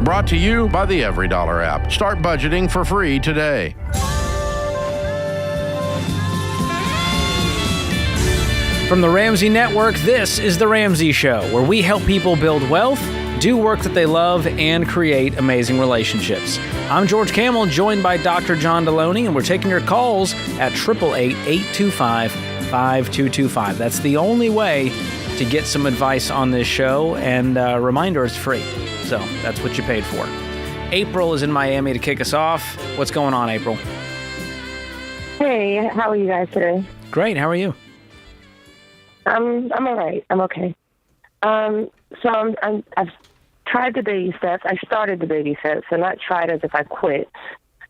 Brought to you by the EveryDollar app. Start budgeting for free today. From the Ramsey Network, this is The Ramsey Show, where we help people build wealth, do work that they love, and create amazing relationships. I'm George Kamel, joined by Dr. John Delony, and we're taking your calls at 888-825-5225. That's the only way to get some advice on this show, and reminder, it's free. So that's what you paid for. April is in Miami to kick us off. What's going on, April? Hey, how are you guys today? Great. How are you? I'm all right. I'm okay. I've tried the baby steps. I started the baby steps, so not tried as if I quit.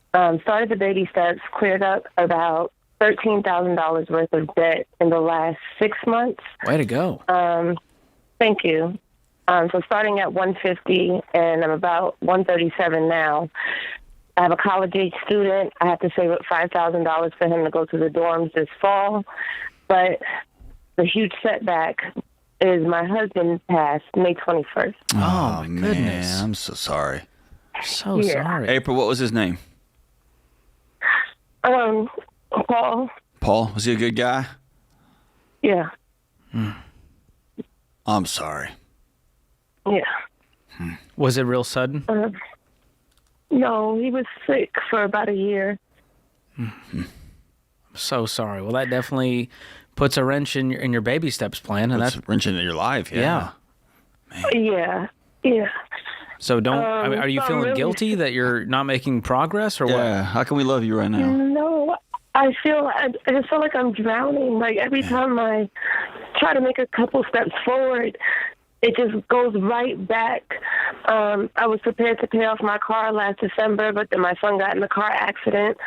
Started the baby steps, cleared up about $13,000 worth of debt in the last 6 months. Way to go. Thank you. So starting at 150, and I'm about 137 now. I have a college-age student. I have to save up $5,000 for him to go to the dorms this fall, but the huge setback is my husband passed May 21st. Oh, my goodness. Man, I'm so sorry. So sorry. April, what was his name? Paul. Paul? Was he a good guy? Yeah. I'm sorry. Yeah. Was it real sudden? No, he was sick for about a year. So sorry. Well, that definitely puts a wrench in your baby steps plan, and That's that's wrenching in your life, yeah. Yeah. So don't. Are you so I'm feeling really guilty that you're not making progress, or Yeah, how can we love you right now? No, I just feel like I'm drowning. Like every time I try to make a couple steps forward, it just goes right back. I was prepared to pay off my car last December, but then my son got in a car accident.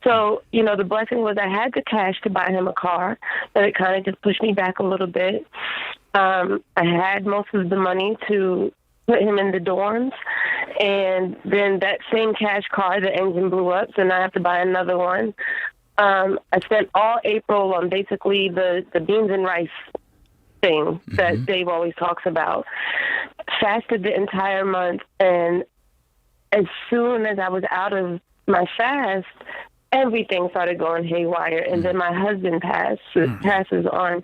So, the blessing was I had the cash to buy him a car, but it kind of just pushed me back a little bit. I had most of the money to put him in the dorms, and then that same cash car, the engine blew up, so now I have to buy another one. I spent all April on basically the beans and rice thing that Dave always talks about. Fasted the entire month, and as soon as I was out of my fast, everything started going haywire. And then my husband passes on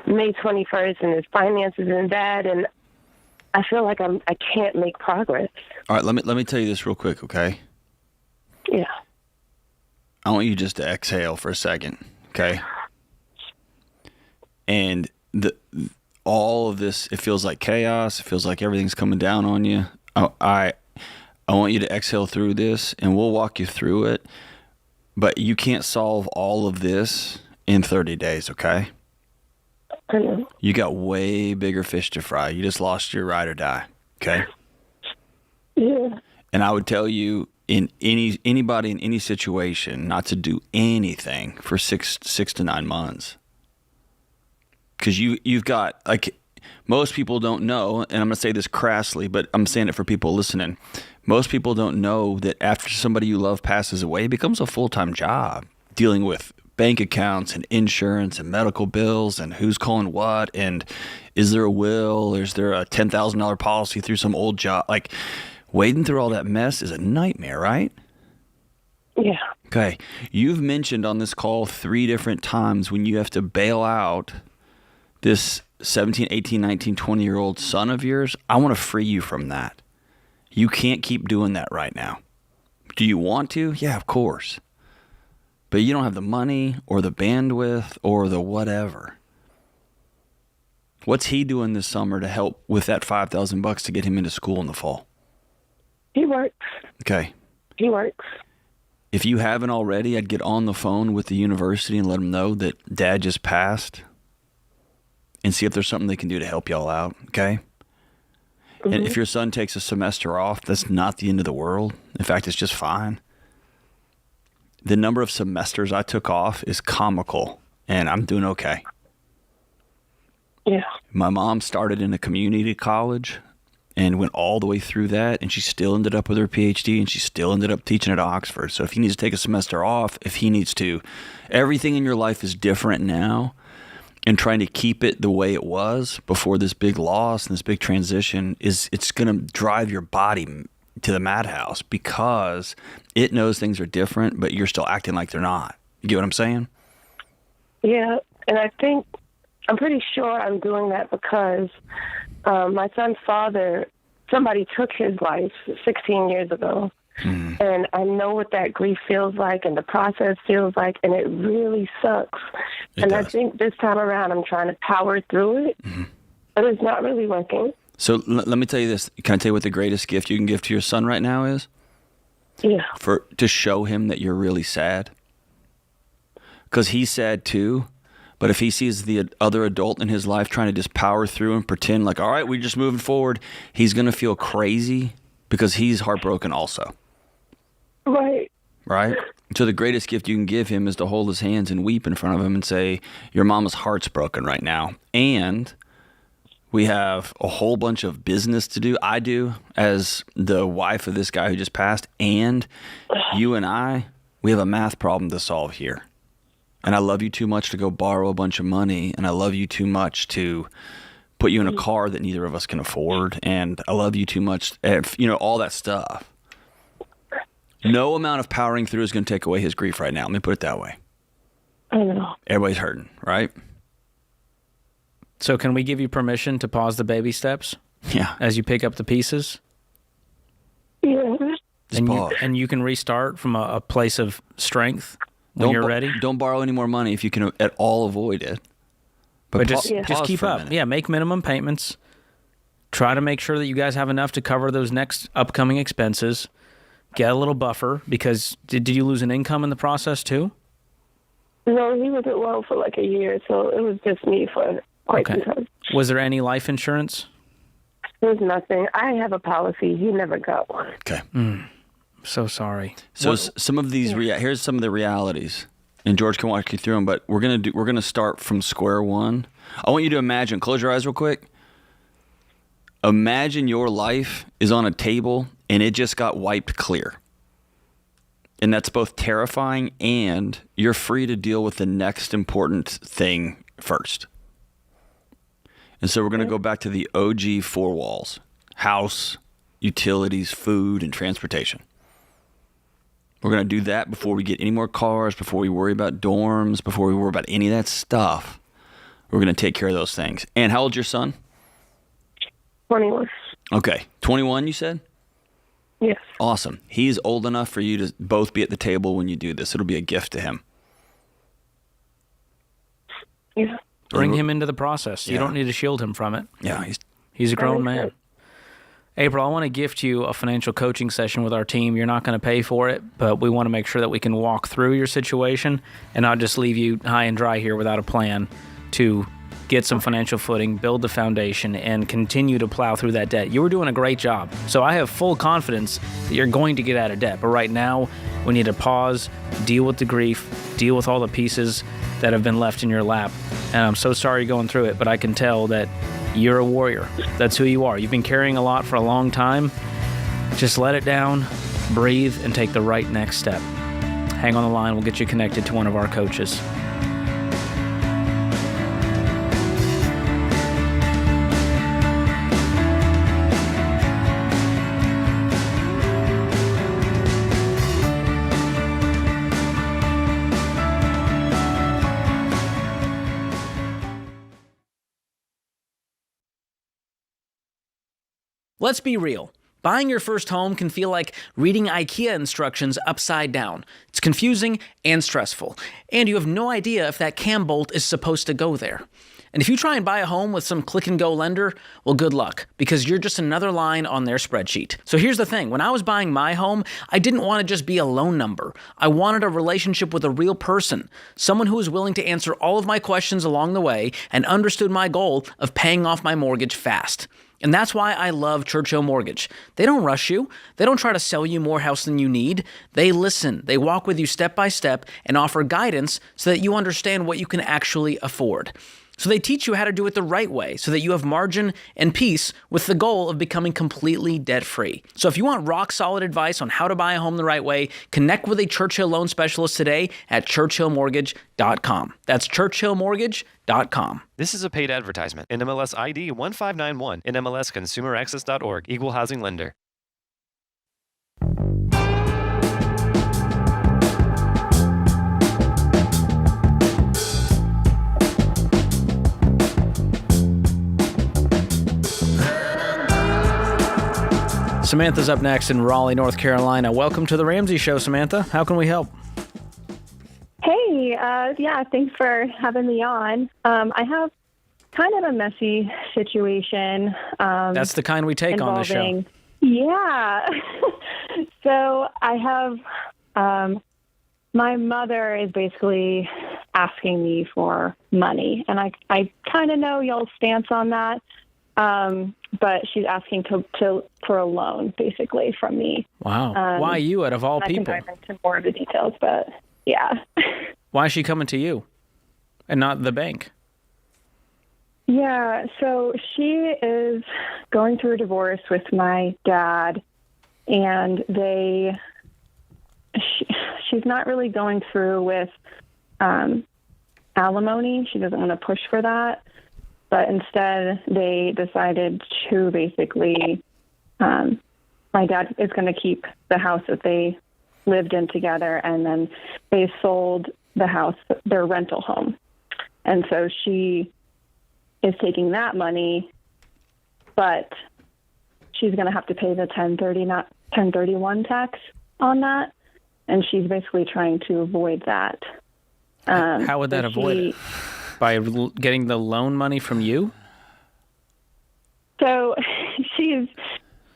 May 21st, and his finances and that, and I feel like I can't make progress. All right, let me tell you this real quick, okay? Yeah. I want you just to exhale for a second, okay? And all of this, it feels like chaos. It feels like everything's coming down on you. I want you to exhale through this, and we'll walk you through it. But you can't solve all of this in 30 days, okay? I know. You got way bigger fish to fry. You just lost your ride or die, okay? Yeah. And I would tell you, in anybody in any situation, not to do anything for six to 9 months. Because you've got, like, most people don't know, and I'm going to say this crassly, but I'm saying it for people listening. Most people don't know that after somebody you love passes away, it becomes a full-time job dealing with bank accounts and insurance and medical bills and who's calling what, and is there a will, or is there a $10,000 policy through some old job? Like, wading through all that mess is a nightmare, right? Yeah. Okay. You've mentioned on this call 3 different times when you have to bail out this 17, 18, 19, 20-year-old son of yours. I want to free you from that. You can't keep doing that right now. Do you want to? Yeah, of course. But you don't have the money or the bandwidth or the whatever. What's he doing this summer to help with that $5,000 to get him into school in the fall? He works. Okay. He works. If you haven't already, I'd get on the phone with the university and let them know that Dad just passed and see if there's something they can do to help y'all out, okay? And if your son takes a semester off, that's not the end of the world. In fact, it's just fine. The number of semesters I took off is comical, and I'm doing okay. Yeah. My mom started in a community college and went all the way through that, and she still ended up with her PhD, and she still ended up teaching at Oxford. So if he needs to take a semester off, if he needs to, everything in your life is different now, and trying to keep it the way it was before this big loss and this big transition it's going to drive your body to the madhouse because it knows things are different, but you're still acting like they're not. You get what I'm saying? Yeah, and I'm pretty sure I'm doing that because my son's father, somebody took his life 16 years ago. And I know what that grief feels like and the process feels like, and it really sucks. I think this time around I'm trying to power through it, but it's not really working. So let me tell you this. Can I tell you what the greatest gift you can give to your son right now is? Yeah. To show him that you're really sad. Because he's sad too. But if he sees the other adult in his life trying to just power through and pretend like, all right, we're just moving forward, he's going to feel crazy because he's heartbroken also. Right. Right? So the greatest gift you can give him is to hold his hands and weep in front of him and say, your mama's heart's broken right now. And we have a whole bunch of business to do. I do as the wife of this guy who just passed. And you and I, we have a math problem to solve here. And I love you too much to go borrow a bunch of money. And I love you too much to put you in a car that neither of us can afford. And I love you too much, all that stuff. No amount of powering through is going to take away his grief right now. Let me put it that way. I know. Everybody's hurting, right? So can we give you permission to pause the baby steps? Yeah. As you pick up the pieces? Yeah. Just pause. And you can restart from a place of strength when you're ready? Don't borrow any more money if you can at all avoid it. But just pause keep for a up. minute. Yeah, make minimum payments. Try to make sure that you guys have enough to cover those next upcoming expenses. Get a little buffer because did you lose an income in the process too? No, he wasn't well for like a year, so it was just me for quite some time. Was there any life insurance? There's nothing. I have a policy. He never got one. Okay. So sorry. So some of these here's some of the realities, and George can walk you through them. But we're gonna start from square one. I want you to imagine. Close your eyes real quick. Imagine your life is on a table and it just got wiped clear. And that's both terrifying and you're free to deal with the next important thing first. And so we're going to go back to the OG four walls: house, utilities, food, and transportation. We're going to do that before we get any more cars, before we worry about dorms, before we worry about any of that stuff. We're going to take care of those things. And how old's your son? 21. Okay. 21, you said? Yes. Awesome. He's old enough for you to both be at the table when you do this. It'll be a gift to him. Yeah. Bring him into the process. You don't need to shield him from it. Yeah. He's a grown man. April, I want to gift you a financial coaching session with our team. You're not going to pay for it, but we want to make sure that we can walk through your situation and not just leave you high and dry here without a plan to get some financial footing, build the foundation, and continue to plow through that debt. You were doing a great job. So I have full confidence that you're going to get out of debt. But right now, we need to pause, deal with the grief, deal with all the pieces that have been left in your lap. And I'm so sorry you're going through it, but I can tell that you're a warrior. That's who you are. You've been carrying a lot for a long time. Just let it down, breathe, and take the right next step. Hang on the line. We'll get you connected to one of our coaches. Let's be real. Buying your first home can feel like reading IKEA instructions upside down. It's confusing and stressful, and you have no idea if that cam bolt is supposed to go there. And if you try and buy a home with some click-and-go lender, well, good luck, because you're just another line on their spreadsheet. So here's the thing. When I was buying my home, I didn't want to just be a loan number. I wanted a relationship with a real person, someone who was willing to answer all of my questions along the way and understood my goal of paying off my mortgage fast. And that's why I love Churchill Mortgage. They don't rush you. They don't try to sell you more house than you need. They listen. They walk with you step by step and offer guidance so that you understand what you can actually afford. So they teach you how to do it the right way so that you have margin and peace with the goal of becoming completely debt-free. So if you want rock-solid advice on how to buy a home the right way, connect with a Churchill loan specialist today at churchillmortgage.com. That's churchillmortgage.com. This is a paid advertisement. NMLS ID 1591, NMLSconsumeraccess.org, Equal Housing Lender. Samantha's up next in Raleigh, North Carolina. Welcome to the Ramsey Show, Samantha. How can we help? Hey, thanks for having me on. I have kind of a messy situation. That's the kind we take on the show. Yeah. So I have, my mother is basically asking me for money, and I kind of know y'all's stance on that. But she's asking for a loan, basically, from me. Wow. Why you, out of all people? I can dive into more of the details, but yeah. Why is she coming to you and not the bank? Yeah, so she is going through a divorce with my dad, and she's not really going through with alimony. She doesn't want to push for that. But instead, they decided to basically, my dad is going to keep the house that they lived in together, and then they sold the house, their rental home. And so she is taking that money, but she's going to have to pay the 1031 tax on that, and she's basically trying to avoid that. How would that avoid it? By getting the loan money from you? So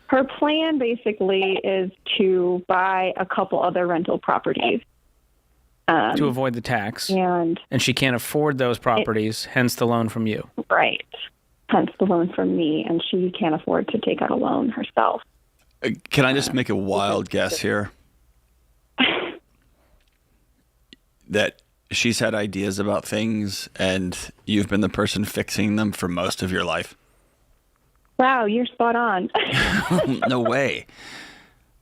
her plan basically is to buy a couple other rental properties. To avoid the tax. And she can't afford those properties, hence the loan from you. Right. Hence the loan from me, and she can't afford to take out a loan herself. Can I just make a wild guess here? That she's had ideas about things, and you've been the person fixing them for most of your life? Wow, you're spot on. No way.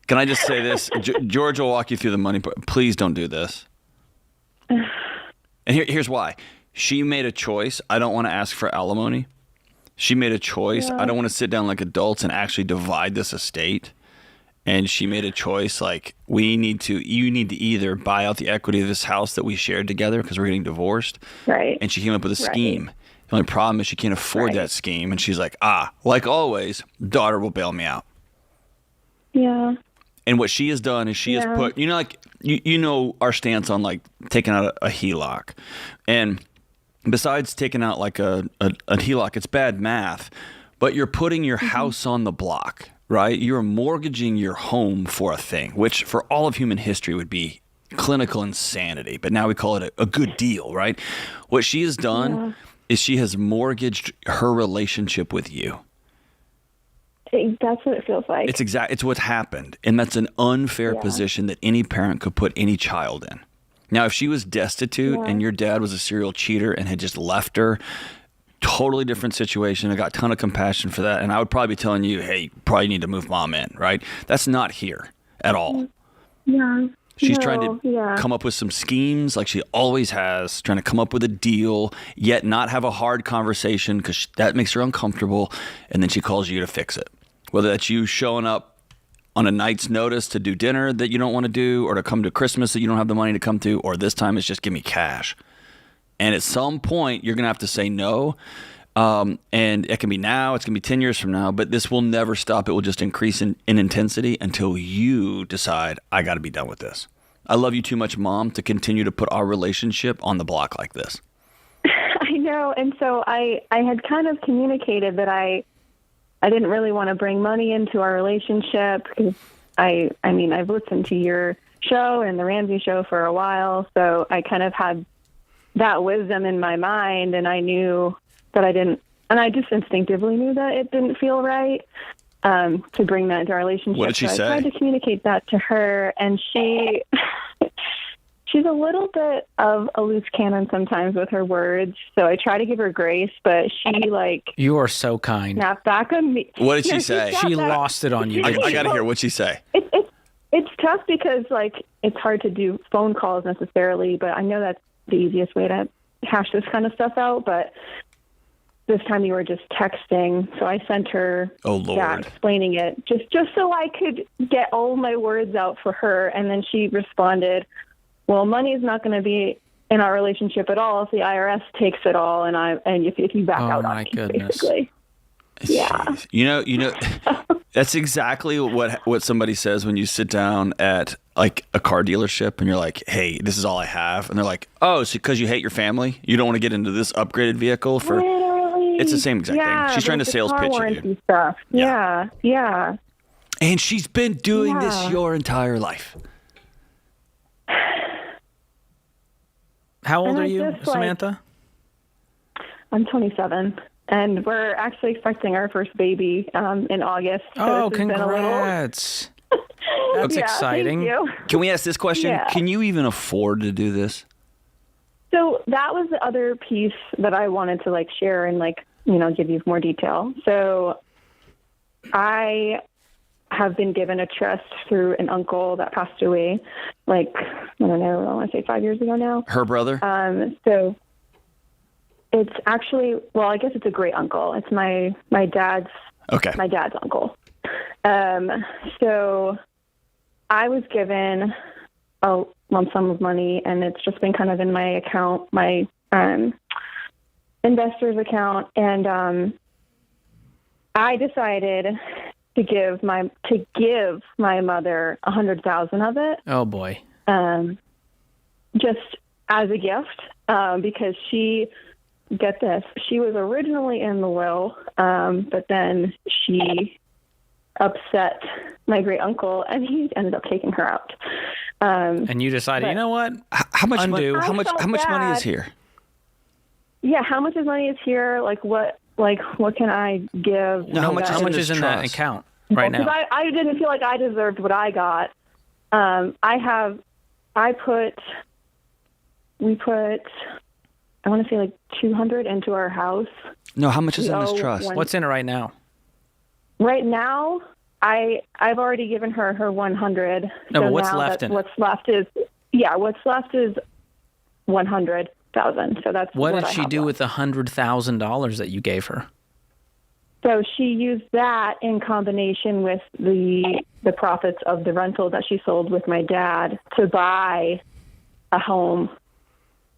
Can I just say this? George will walk you through the money, but please don't do this. And here's why. She made a choice. I don't want to ask for alimony. She made a choice. Yeah. I don't want to sit down like adults and actually divide this estate. And she made a choice like, you need to either buy out the equity of this house that we shared together because we're getting divorced. Right. And she came up with a scheme. The only problem is she can't afford that scheme. And she's like, like always, daughter will bail me out. Yeah. And what she has done is she has put, you know our stance on like taking out a HELOC. And besides taking out like a HELOC, it's bad math, but you're putting your house on the block. Right? You're mortgaging your home for a thing, which for all of human history would be clinical insanity. But now we call it a good deal, right? What she has done is she has mortgaged her relationship with you. That's what it feels like. It's what's happened. And that's an unfair position that any parent could put any child in. Now, if she was destitute and your dad was a serial cheater and had just left her, totally different situation. I got a ton of compassion for that. And I would probably be telling you, hey, you probably need to move mom in, right? That's not here at all. Yeah. She's trying to come up with some schemes like she always has, trying to come up with a deal, yet not have a hard conversation because that makes her uncomfortable. And then she calls you to fix it. Whether that's you showing up on a night's notice to do dinner that you don't want to do, or to come to Christmas that you don't have the money to come to, or this time it's just give me cash. And at some point, you're going to have to say no. And it can be now, it's going to be 10 years from now, but this will never stop. It will just increase in intensity until you decide, I got to be done with this. I love you too much, Mom, to continue to put our relationship on the block like this. I know. And so I had kind of communicated that I didn't really want to bring money into our relationship because I've listened to your show and the Ramsey show for a while. So I kind of had that wisdom in my mind, and I knew that I just instinctivly knew that it didn't feel right to bring that into our relationship. What did she say? I tried to communicate that to her, and she's a little bit of a loose cannon sometimes with her words, so I try to give her grace, but she You are so kind. snapped back on me. What did she say? She lost it on you. I got to hear. What'd she say? It's tough because it's hard to do phone calls necessarily, but I know that's the easiest way to hash this kind of stuff out. But this time you were just texting, so I sent her that explaining it just so I could get all my words out for her, and then she responded, well, money is not going to be in our relationship at all if the IRS takes it all, and if you back out on me, basically. Yeah. You know, That's exactly what somebody says when you sit down at like a car dealership and you're like, hey, this is all I have. And they're like, oh, so because you hate your family, you don't want to get into this upgraded vehicle for... Literally. It's the same exact thing. She's trying to sales pitch you, dude. Stuff. Yeah. And she's been doing this your entire life. How old And are it's you, just, like, Samantha? I'm 27, and we're actually expecting our first baby in August. Oh, this has been a little- congrats. That's Yeah, exciting. Thank you. Can we ask this question? Yeah. Can you even afford to do this? So that was the other piece that I wanted to like share and like, give you more detail. So I have been given a trust through an uncle that passed away, like, I don't know, I want to say 5 years ago now. Her brother? So it's actually, well, I guess it's a great uncle. It's my dad's uncle. So I was given a lump sum of money, and it's just been kind of in my account, my investor's account, and I decided to give my mother $100,000 of it. Oh boy. Just as a gift, because get this, she was originally in the will, but then she upset my great uncle, and he ended up taking her out. And you decided, you know what? How much money? Undo. How much money is here? Yeah, how much money is here? Like what can I give? No, how much is in that trust? account right now? Because I didn't feel like I deserved what I got. We put, I want to say like 200 into our house. No, how much is in this trust? What's in it right now? Right now, I've already given her 100. No, but what's now left in it? What's left is 100,000. So that's what did I she have do left. with the $100,000 that you gave her? So she used that in combination with the profits of the rental that she sold with my dad to buy a home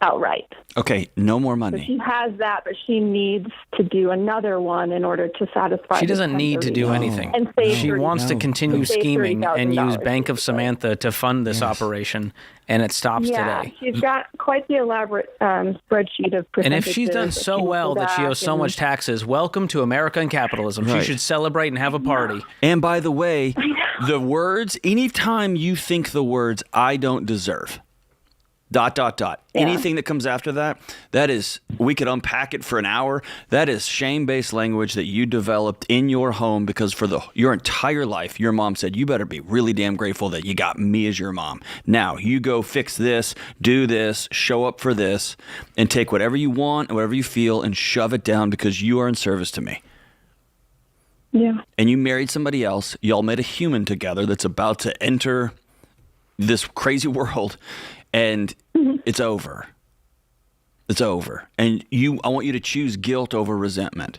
outright. Okay, no more So money. she has that, but she needs to do another one in order to satisfy. She the doesn't need to do 1030. anything. And save She wants to continue save scheming and use $30,000 Bank of Samantha to fund this operation, and it stops today. She's got quite the elaborate spreadsheet of percentages. And if she's done so well that she owes so and- much taxes, welcome to America and capitalism. Right. She should celebrate and have a party. And by the way, the words, anytime you think the words, I don't deserve, ... Yeah. Anything that comes after that, that is, we could unpack it for an hour. That is shame-based language that you developed in your home because for your entire life, your mom said, you better be really damn grateful that you got me as your mom. Now, you go fix this, do this, show up for this, and take whatever you want and whatever you feel and shove it down because you are in service to me. Yeah. And you married somebody else. Y'all made a human together that's about to enter this crazy world. And it's over. It's over. And I want you to choose guilt over resentment.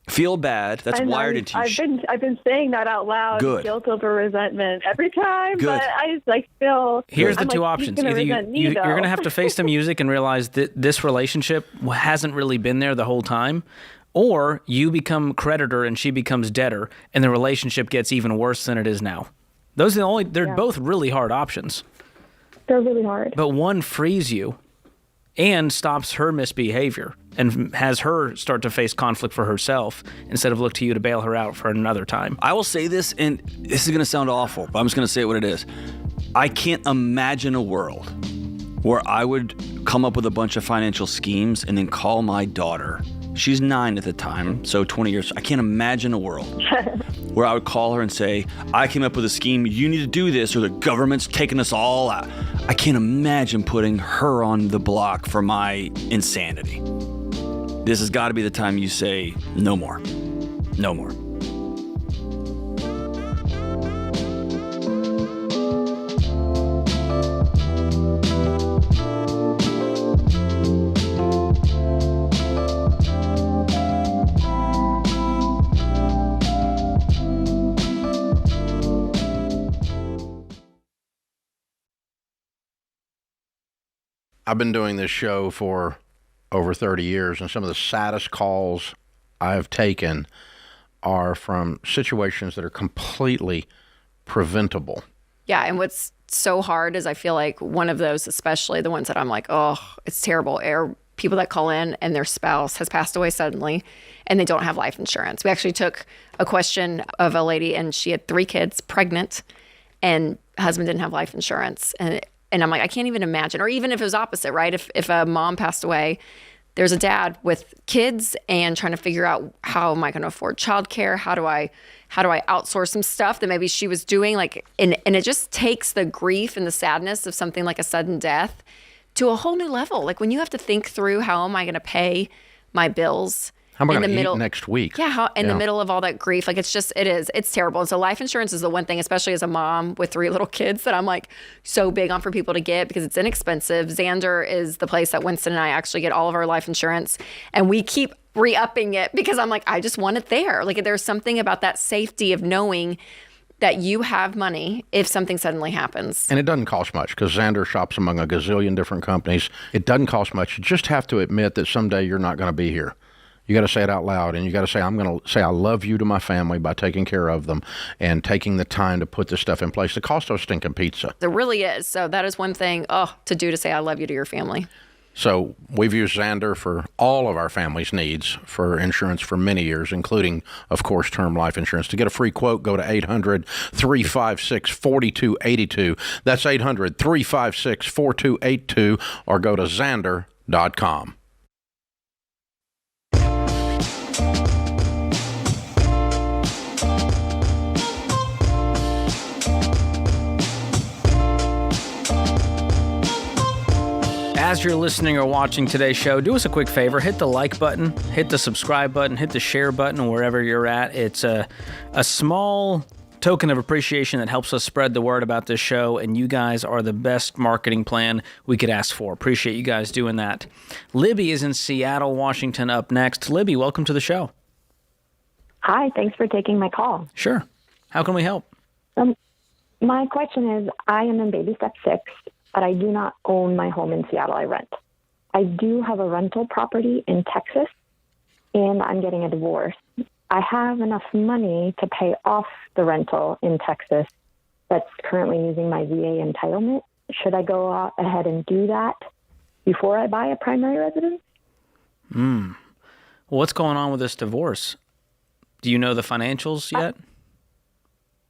Feel bad. That's wired into you. I've been saying that out loud. Good. Guilt over resentment every time. Good. But I just like feel. Here's the I'm two like, options. he's gonna Either resent me, you're though. going to have to face the music and realize that this relationship hasn't really been there the whole time, or you become creditor and she becomes debtor, and the relationship gets even worse than it is now. Those are they're both really hard options. They're really hard. But one frees you and stops her misbehavior and has her start to face conflict for herself instead of look to you to bail her out for another time. I will say this, and this is going to sound awful, but I'm just going to say what it is. I can't imagine a world where I would come up with a bunch of financial schemes and then call my daughter. She's 9 at the time, so 20 years. I can't imagine a world where I would call her and say, I came up with a scheme, you need to do this or the government's taking us all out. I can't imagine putting her on the block for my insanity. This has got to be the time you say, no more. No more. I've been doing this show for over 30 years, and some of the saddest calls I have taken are from situations that are completely preventable. Yeah, and what's so hard is I feel like one of those, especially the ones that I'm like, oh, it's terrible, are people that call in and their spouse has passed away suddenly and they don't have life insurance. We actually took a question of a lady and she had 3 kids, pregnant, and husband didn't have life insurance. And I'm like, I can't even imagine. Or even if it was opposite, right? If a mom passed away, there's a dad with kids and trying to figure out, how am I going to afford childcare? How do I outsource some stuff that maybe she was doing? Like, and it just takes the grief and the sadness of something like a sudden death to a whole new level. Like when you have to think through, how am I going to pay my bills? How am I going to eat next week? Yeah, in the middle of all that grief. Like it's terrible. And so life insurance is the one thing, especially as a mom with 3 little kids, that I'm like so big on for people to get because it's inexpensive. Xander is the place that Winston and I actually get all of our life insurance. And we keep re-upping it because I'm like, I just want it there. Like there's something about that safety of knowing that you have money if something suddenly happens. And it doesn't cost much because Xander shops among a gazillion different companies. It doesn't cost much. You just have to admit that someday you're not going to be here. You got to say it out loud, and you got to say, I'm going to say I love you to my family by taking care of them and taking the time to put this stuff in place. The cost of stinking pizza. It really is. So that is one thing to do, to say I love you to your family. So we've used Xander for all of our family's needs for insurance for many years, including, of course, term life insurance. To get a free quote, go to 800-356-4282. That's 800-356-4282, or go to Xander.com. As you're listening or watching today's show, do us a quick favor. Hit the like button, hit the subscribe button, hit the share button wherever you're at. It's a small token of appreciation that helps us spread the word about this show, and you guys are the best marketing plan we could ask for. Appreciate you guys doing that. Libby is in Seattle, Washington up next. Libby, welcome to the show. Hi, thanks for taking my call. Sure. How can we help? My question is, I am in baby step 6, but I do not own my home in Seattle. I rent. I do have a rental property in Texas, and I'm getting a divorce. I have enough money to pay off the rental in Texas that's currently using my VA entitlement. Should I go ahead and do that before I buy a primary residence? Well, what's going on with this divorce? Do you know the financials yet?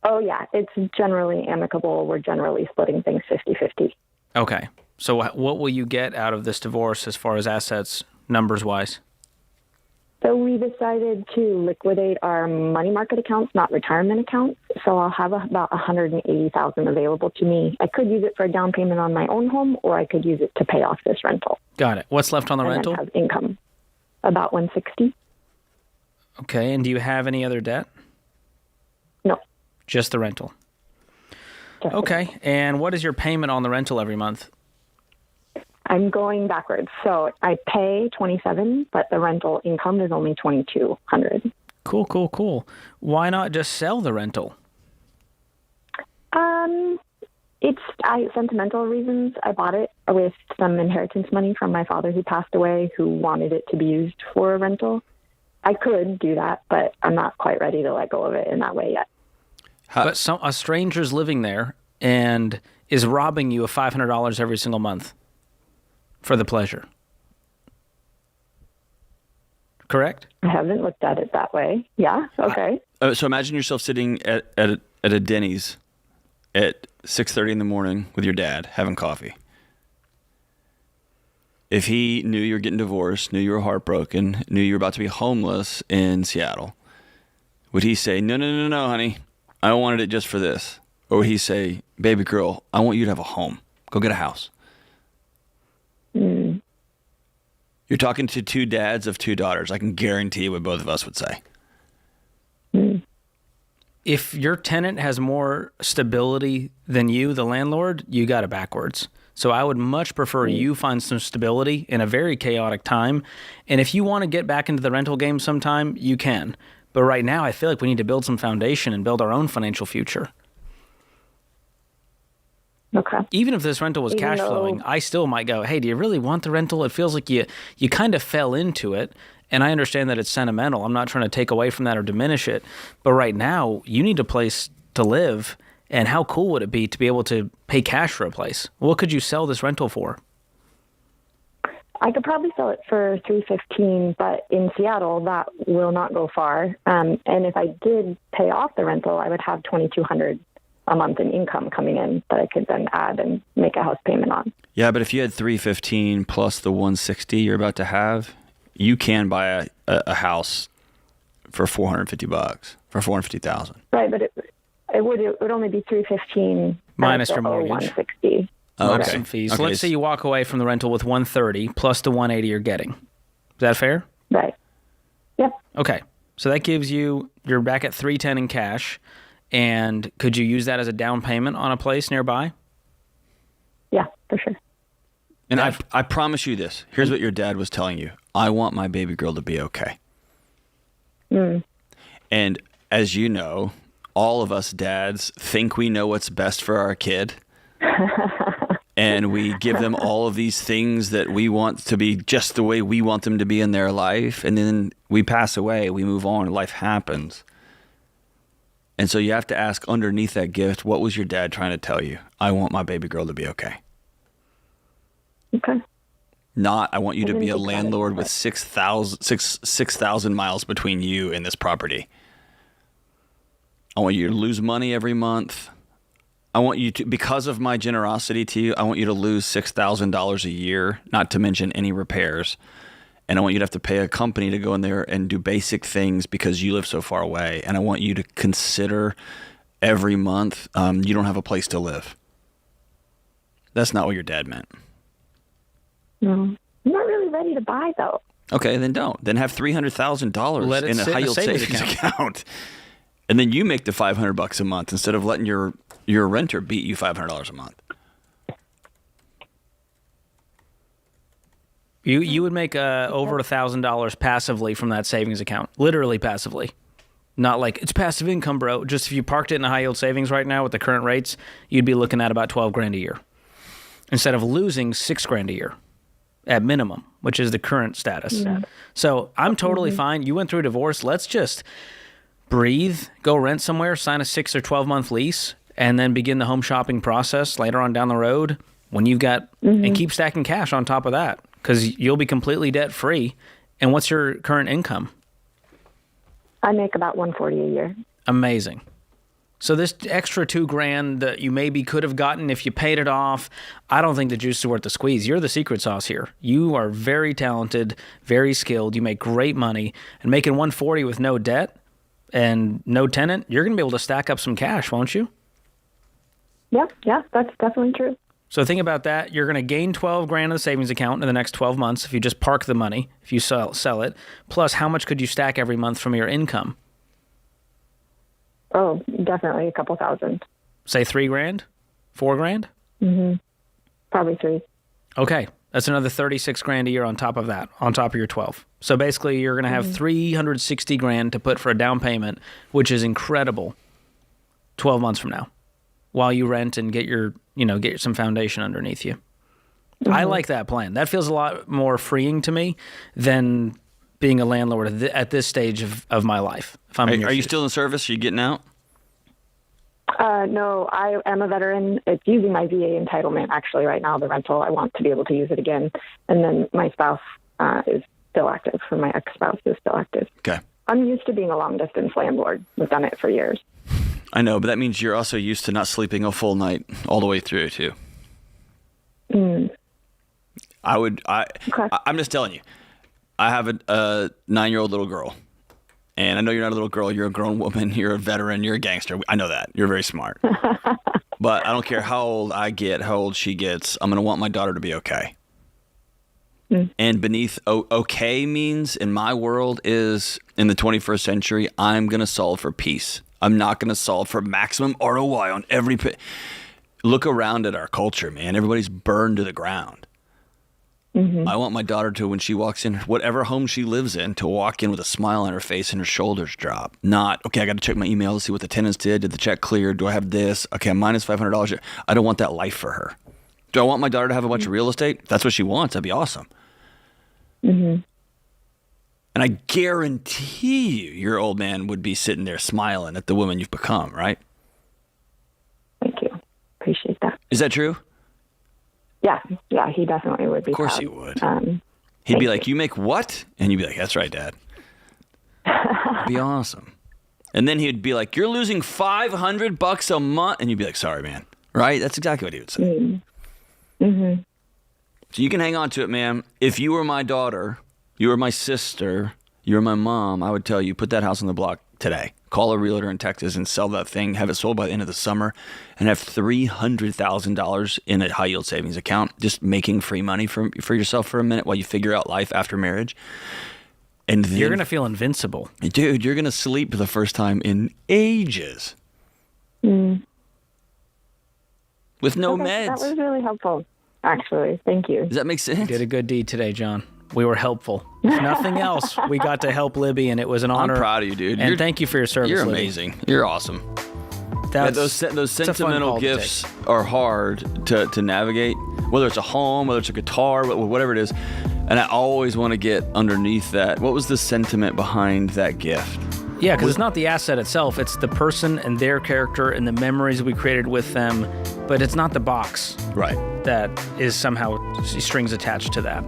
Oh, yeah. It's generally amicable. We're generally splitting things 50-50. Okay. So what will you get out of this divorce as far as assets, numbers-wise? So we decided to liquidate our money market accounts, not retirement accounts. So I'll have about $180,000 available to me. I could use it for a down payment on my own home, or I could use it to pay off this rental. Got it. What's left on the rental? And have income, about $160,000. Okay. And do you have any other debt? No. Just the rental. Okay. And what is your payment on the rental every month? I'm going backwards. So I pay $27,000, but the rental income is only $2,200. Cool. Why not just sell the rental? It's sentimental reasons. I bought it with some inheritance money from my father who passed away, who wanted it to be used for a rental. I could do that, but I'm not quite ready to let go of it in that way yet. But a stranger's living there and is robbing you of $500 every single month for the pleasure. Correct? I haven't looked at it that way. Yeah, okay. So imagine yourself sitting at a Denny's at 6:30 in the morning with your dad having coffee. If he knew you were getting divorced, knew you were heartbroken, knew you were about to be homeless in Seattle, would he say, no, honey, I wanted it just for this? Or would he say, baby girl, I want you to have a home. Go get a house. You're talking to 2 dads of 2 daughters. I can guarantee what both of us would say. If your tenant has more stability than you, the landlord, you got it backwards. So I would much prefer you find some stability in a very chaotic time. And if you want to get back into the rental game sometime, you can. But right now, I feel like we need to build some foundation and build our own financial future. Okay. Even if this rental was cash flowing, I still might go, hey, do you really want the rental? It feels like you kind of fell into it, And I understand that it's sentimental. I'm not trying to take away from that or diminish it. But right now, you need a place to live. And how cool would it be to be able to pay cash for a place? What could you sell this rental for? I could probably sell it for $315, but in Seattle, that will not go far. And if I did pay off the rental, I would have $2,200 a month in income coming in that I could then add and make a house payment on. Yeah, but if you had $315 plus the $160 you're about to have, you can buy a house for $450 for $450,000. Right, but it would only be $315 minus your mortgage. $160. Minus some fees. So let's say you walk away from the rental with $130 plus the $180 you're getting. Is that fair? Right. Yep. Okay. So that gives you're back at $310 in cash. And could you use that as a down payment on a place nearby? Yeah, for sure. And I promise you this. Here's what your dad was telling you. I want my baby girl to be okay. And as you know, all of us dads think we know what's best for our kid. And we give them all of these things that we want to be just the way we want them to be in their life. And then we pass away, we move on, life happens. And so you have to ask underneath that gift, what was your dad trying to tell you? I want my baby girl to be okay. Okay. Not, I want you to be a landlord with 6,000 miles between you and this property. I want you to lose money every month. I want you to, because of my generosity to you, I want you to lose $6,000 a year, not to mention any repairs. And I want you to have to pay a company to go in there and do basic things because you live so far away. And I want you to consider every month you don't have a place to live. That's not what your dad meant. No. I'm not really ready to buy, though. Okay, then don't. Then have $300,000 in a high-yield savings account. And then you make the $500 a month instead of letting your renter beat you $500 a month. You would make over $1,000 passively from that savings account, literally passively. Not like it's passive income, bro. Just if you parked it in a high yield savings right now with the current rates, you'd be looking at about $12,000 a year, instead of losing $6,000 a year at minimum, which is the current status. Yeah. So I'm totally fine. You went through a divorce. Let's just breathe, go rent somewhere, sign a 6 or 12-month lease, and then begin the home shopping process later on down the road when you've got, and keep stacking cash on top of that, because you'll be completely debt-free. And what's your current income? I make about $140 a year. Amazing. So this extra $2,000 that you maybe could have gotten if you paid it off, I don't think the juice is worth the squeeze. You're the secret sauce here. You are very talented, very skilled. You make great money, and making $140 with no debt and no tenant, you're going to be able to stack up some cash, won't you? Yeah, that's definitely true. So think about that. You're going to gain $12,000 in the savings account in the next 12 months if you just park the money, if you sell it. Plus, how much could you stack every month from your income? Oh, definitely a couple thousand. Say $3,000? $4,000? Mm-hmm. Probably 3. Okay. That's another $36,000 a year on top of that, on top of your 12. So basically, you're going to have $360,000 to put for a down payment, which is incredible 12 months from now, while you rent and get some foundation underneath you. I like that plan. That feels a lot more freeing to me than being a landlord at this stage of my life. If I'm Are you still in service? Are you getting out? No, I am a veteran. It's using my VA entitlement, actually, right now, the rental. I want to be able to use it again. And then my spouse is still active, or my ex-spouse is still active. Okay. I'm used to being a long-distance landlord. I've done it for years. I know, but that means you're also used to not sleeping a full night all the way through, too. I'm just telling you. I have a 9-year-old little girl. And I know you're not a little girl. You're a grown woman. You're a veteran. You're a gangster. I know that. You're very smart. But I don't care how old I get, how old she gets. I'm going to want my daughter to be okay. And beneath okay means, in my world, is in the 21st century, I'm going to solve for peace. I'm not going to solve for maximum ROI on every Look around at our culture, man. Everybody's burned to the ground. I want my daughter to, when she walks in, whatever home she lives in, to walk in with a smile on her face and her shoulders drop. Not, okay, I got to check my email to see what the tenants did. Did the check clear? Do I have this? Okay, I'm minus $500. I don't want that life for her. Do I want my daughter to have a bunch of real estate? If that's what she wants. That'd be awesome. And And I guarantee you, your old man would be sitting there smiling at the woman you've become, right? Thank you. Appreciate that. Is that true? Yeah, he definitely would be. Of course proud. he would. He'd be like, "You make what?" And you'd be like, "That's right, Dad." That'd be awesome. And then he'd be like, "You're losing $500 a month," and you'd be like, "Sorry, man." Right? That's exactly what he would say. Mm-hmm. So you can hang on to it, man. If you were my daughter, you were my sister, you were my mom, I would tell you, put that house on the block today. Call a realtor in Texas and sell that thing. Have it sold by the end of the summer and have $300,000 in a high-yield savings account, just making free money for yourself for a minute while you figure out life after marriage. And then, You're going to feel invincible. Dude, you're going to sleep for the first time in ages. Mm. With no Okay, meds. That was really helpful, actually. Thank you. Does that make sense? You did a good deed today, John. We were helpful. If nothing else, we got to help Libby, and it was an honor. I'm proud of you, dude. And thank you for your service, You're Libby. amazing. You're awesome. That's, those sentimental gifts are hard to navigate, whether it's a home, whether it's a guitar, whatever it is. And I always want to get underneath that. What was the sentiment behind that gift? Yeah, because it's not the asset itself. It's the person and their character and the memories we created with them. But it's not the box Right. that is somehow strings attached to that.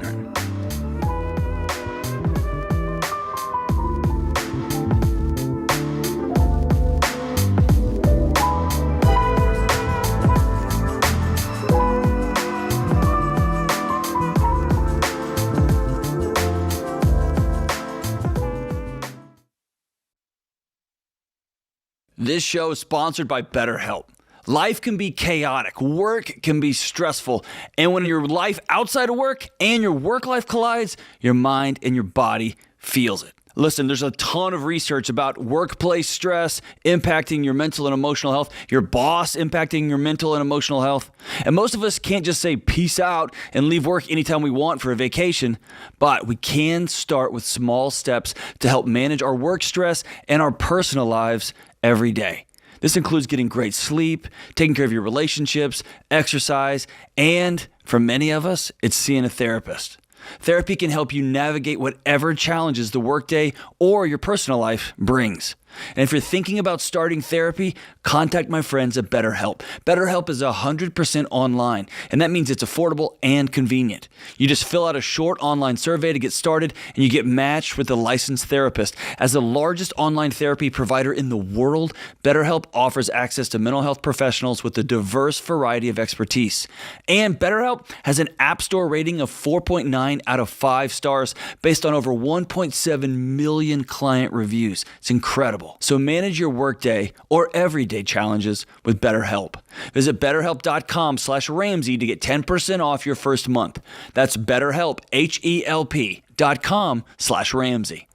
This show is sponsored by BetterHelp. Life can be chaotic. Work can be stressful. And when your life outside of work and your work life collides, your mind and your body feels it. Listen, there's a ton of research about workplace stress impacting your mental and emotional health, your boss impacting your mental and emotional health. And most of us can't just say peace out and leave work anytime we want for a vacation, but we can start with small steps to help manage our work stress and our personal lives every day. This includes getting great sleep, taking care of your relationships, exercise, and for many of us, it's seeing a therapist. Therapy can help you navigate whatever challenges the workday or your personal life brings. And if you're thinking about starting therapy, contact my friends at BetterHelp. BetterHelp is 100% online, and that means it's affordable and convenient. You just fill out a short online survey to get started, and you get matched with a licensed therapist. As the largest online therapy provider in the world, BetterHelp offers access to mental health professionals with a diverse variety of expertise. And BetterHelp has an App Store rating of 4.9 out of 5 stars based on over 1.7 million client reviews. It's incredible. So manage your workday or everyday challenges with BetterHelp. Visit BetterHelp.com/Ramsey to get 10% off your first month. That's BetterHelp, HELP.com/Ramsey.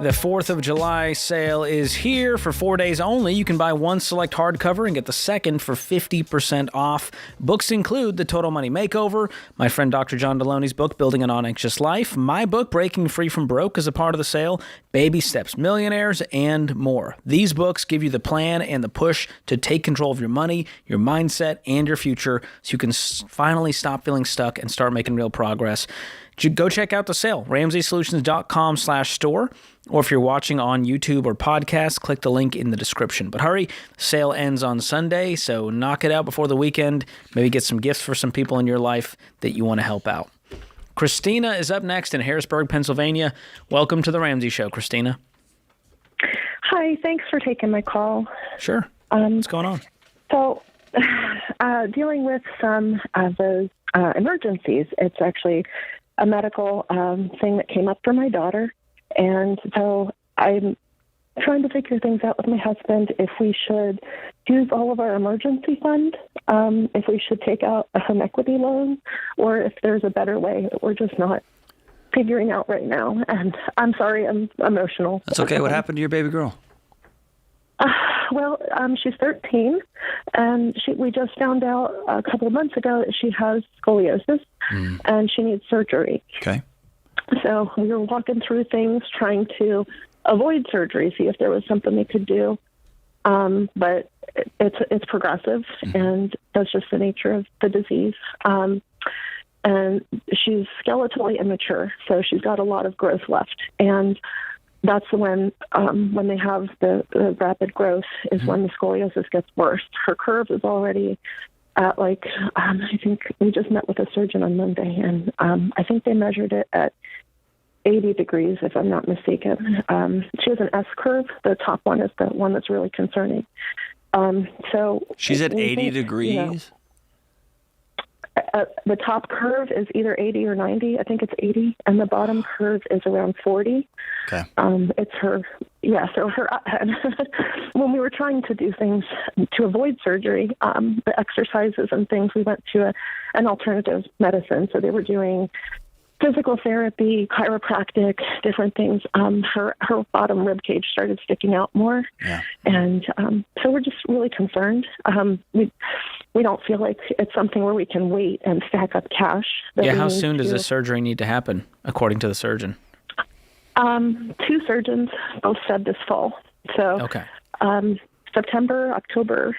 The 4th of July sale is here for 4 days only. You can buy one select hardcover and get the second for 50% off. Books include The Total Money Makeover, my friend Dr. John Delony's book, Building an Unanxious Life, my book, Breaking Free from Broke, is a part of the sale, Baby Steps Millionaires, and more. These books give you the plan and the push to take control of your money, your mindset, and your future so you can finally stop feeling stuck and start making real progress. Go check out the sale, RamseySolutions.com/store. Or if you're watching on YouTube or podcast, click the link in the description. But hurry, the sale ends on Sunday, so knock it out before the weekend. Maybe get some gifts for some people in your life that you want to help out. Christina is up next in Harrisburg, Pennsylvania. Welcome to the Ramsey Show, Christina. Hi, thanks for taking my call. Sure. What's going on? So, dealing with some of those emergencies. It's actually a medical thing that came up for my daughter. And so I'm trying to figure things out with my husband if we should use all of our emergency fund, if we should take out a home equity loan, or if there's a better way that we're just not figuring out right now. And I'm sorry, I'm emotional. That's okay. What happened to your baby girl? Well, she's 13, and we just found out a couple of months ago that she has scoliosis, and she needs surgery. Okay. So we were walking through things, trying to avoid surgery, see if there was something they could do. But it's progressive, and that's just the nature of the disease. And she's skeletally immature, so she's got a lot of growth left. And that's when they have the rapid growth is when the scoliosis gets worse. Her curve is already at I think we just met with a surgeon on Monday, and I think they measured it at 80 degrees, if I'm not mistaken. She has an S curve. The top one is the one that's really concerning. So she's at 80 degrees? The top curve is either 80 or 90. I think it's 80. And the bottom curve is around 40. Okay. It's her, so her, when we were trying to do things to avoid surgery, the exercises and things, we went to an alternative medicine. So they were doing physical therapy, chiropractic, different things. Her bottom rib cage started sticking out more. Yeah. And so we're just really concerned. We don't feel like it's something where we can wait and stack up cash. How soon does this surgery need to happen, according to the surgeon? 2 surgeons both said this fall. So okay. September, October,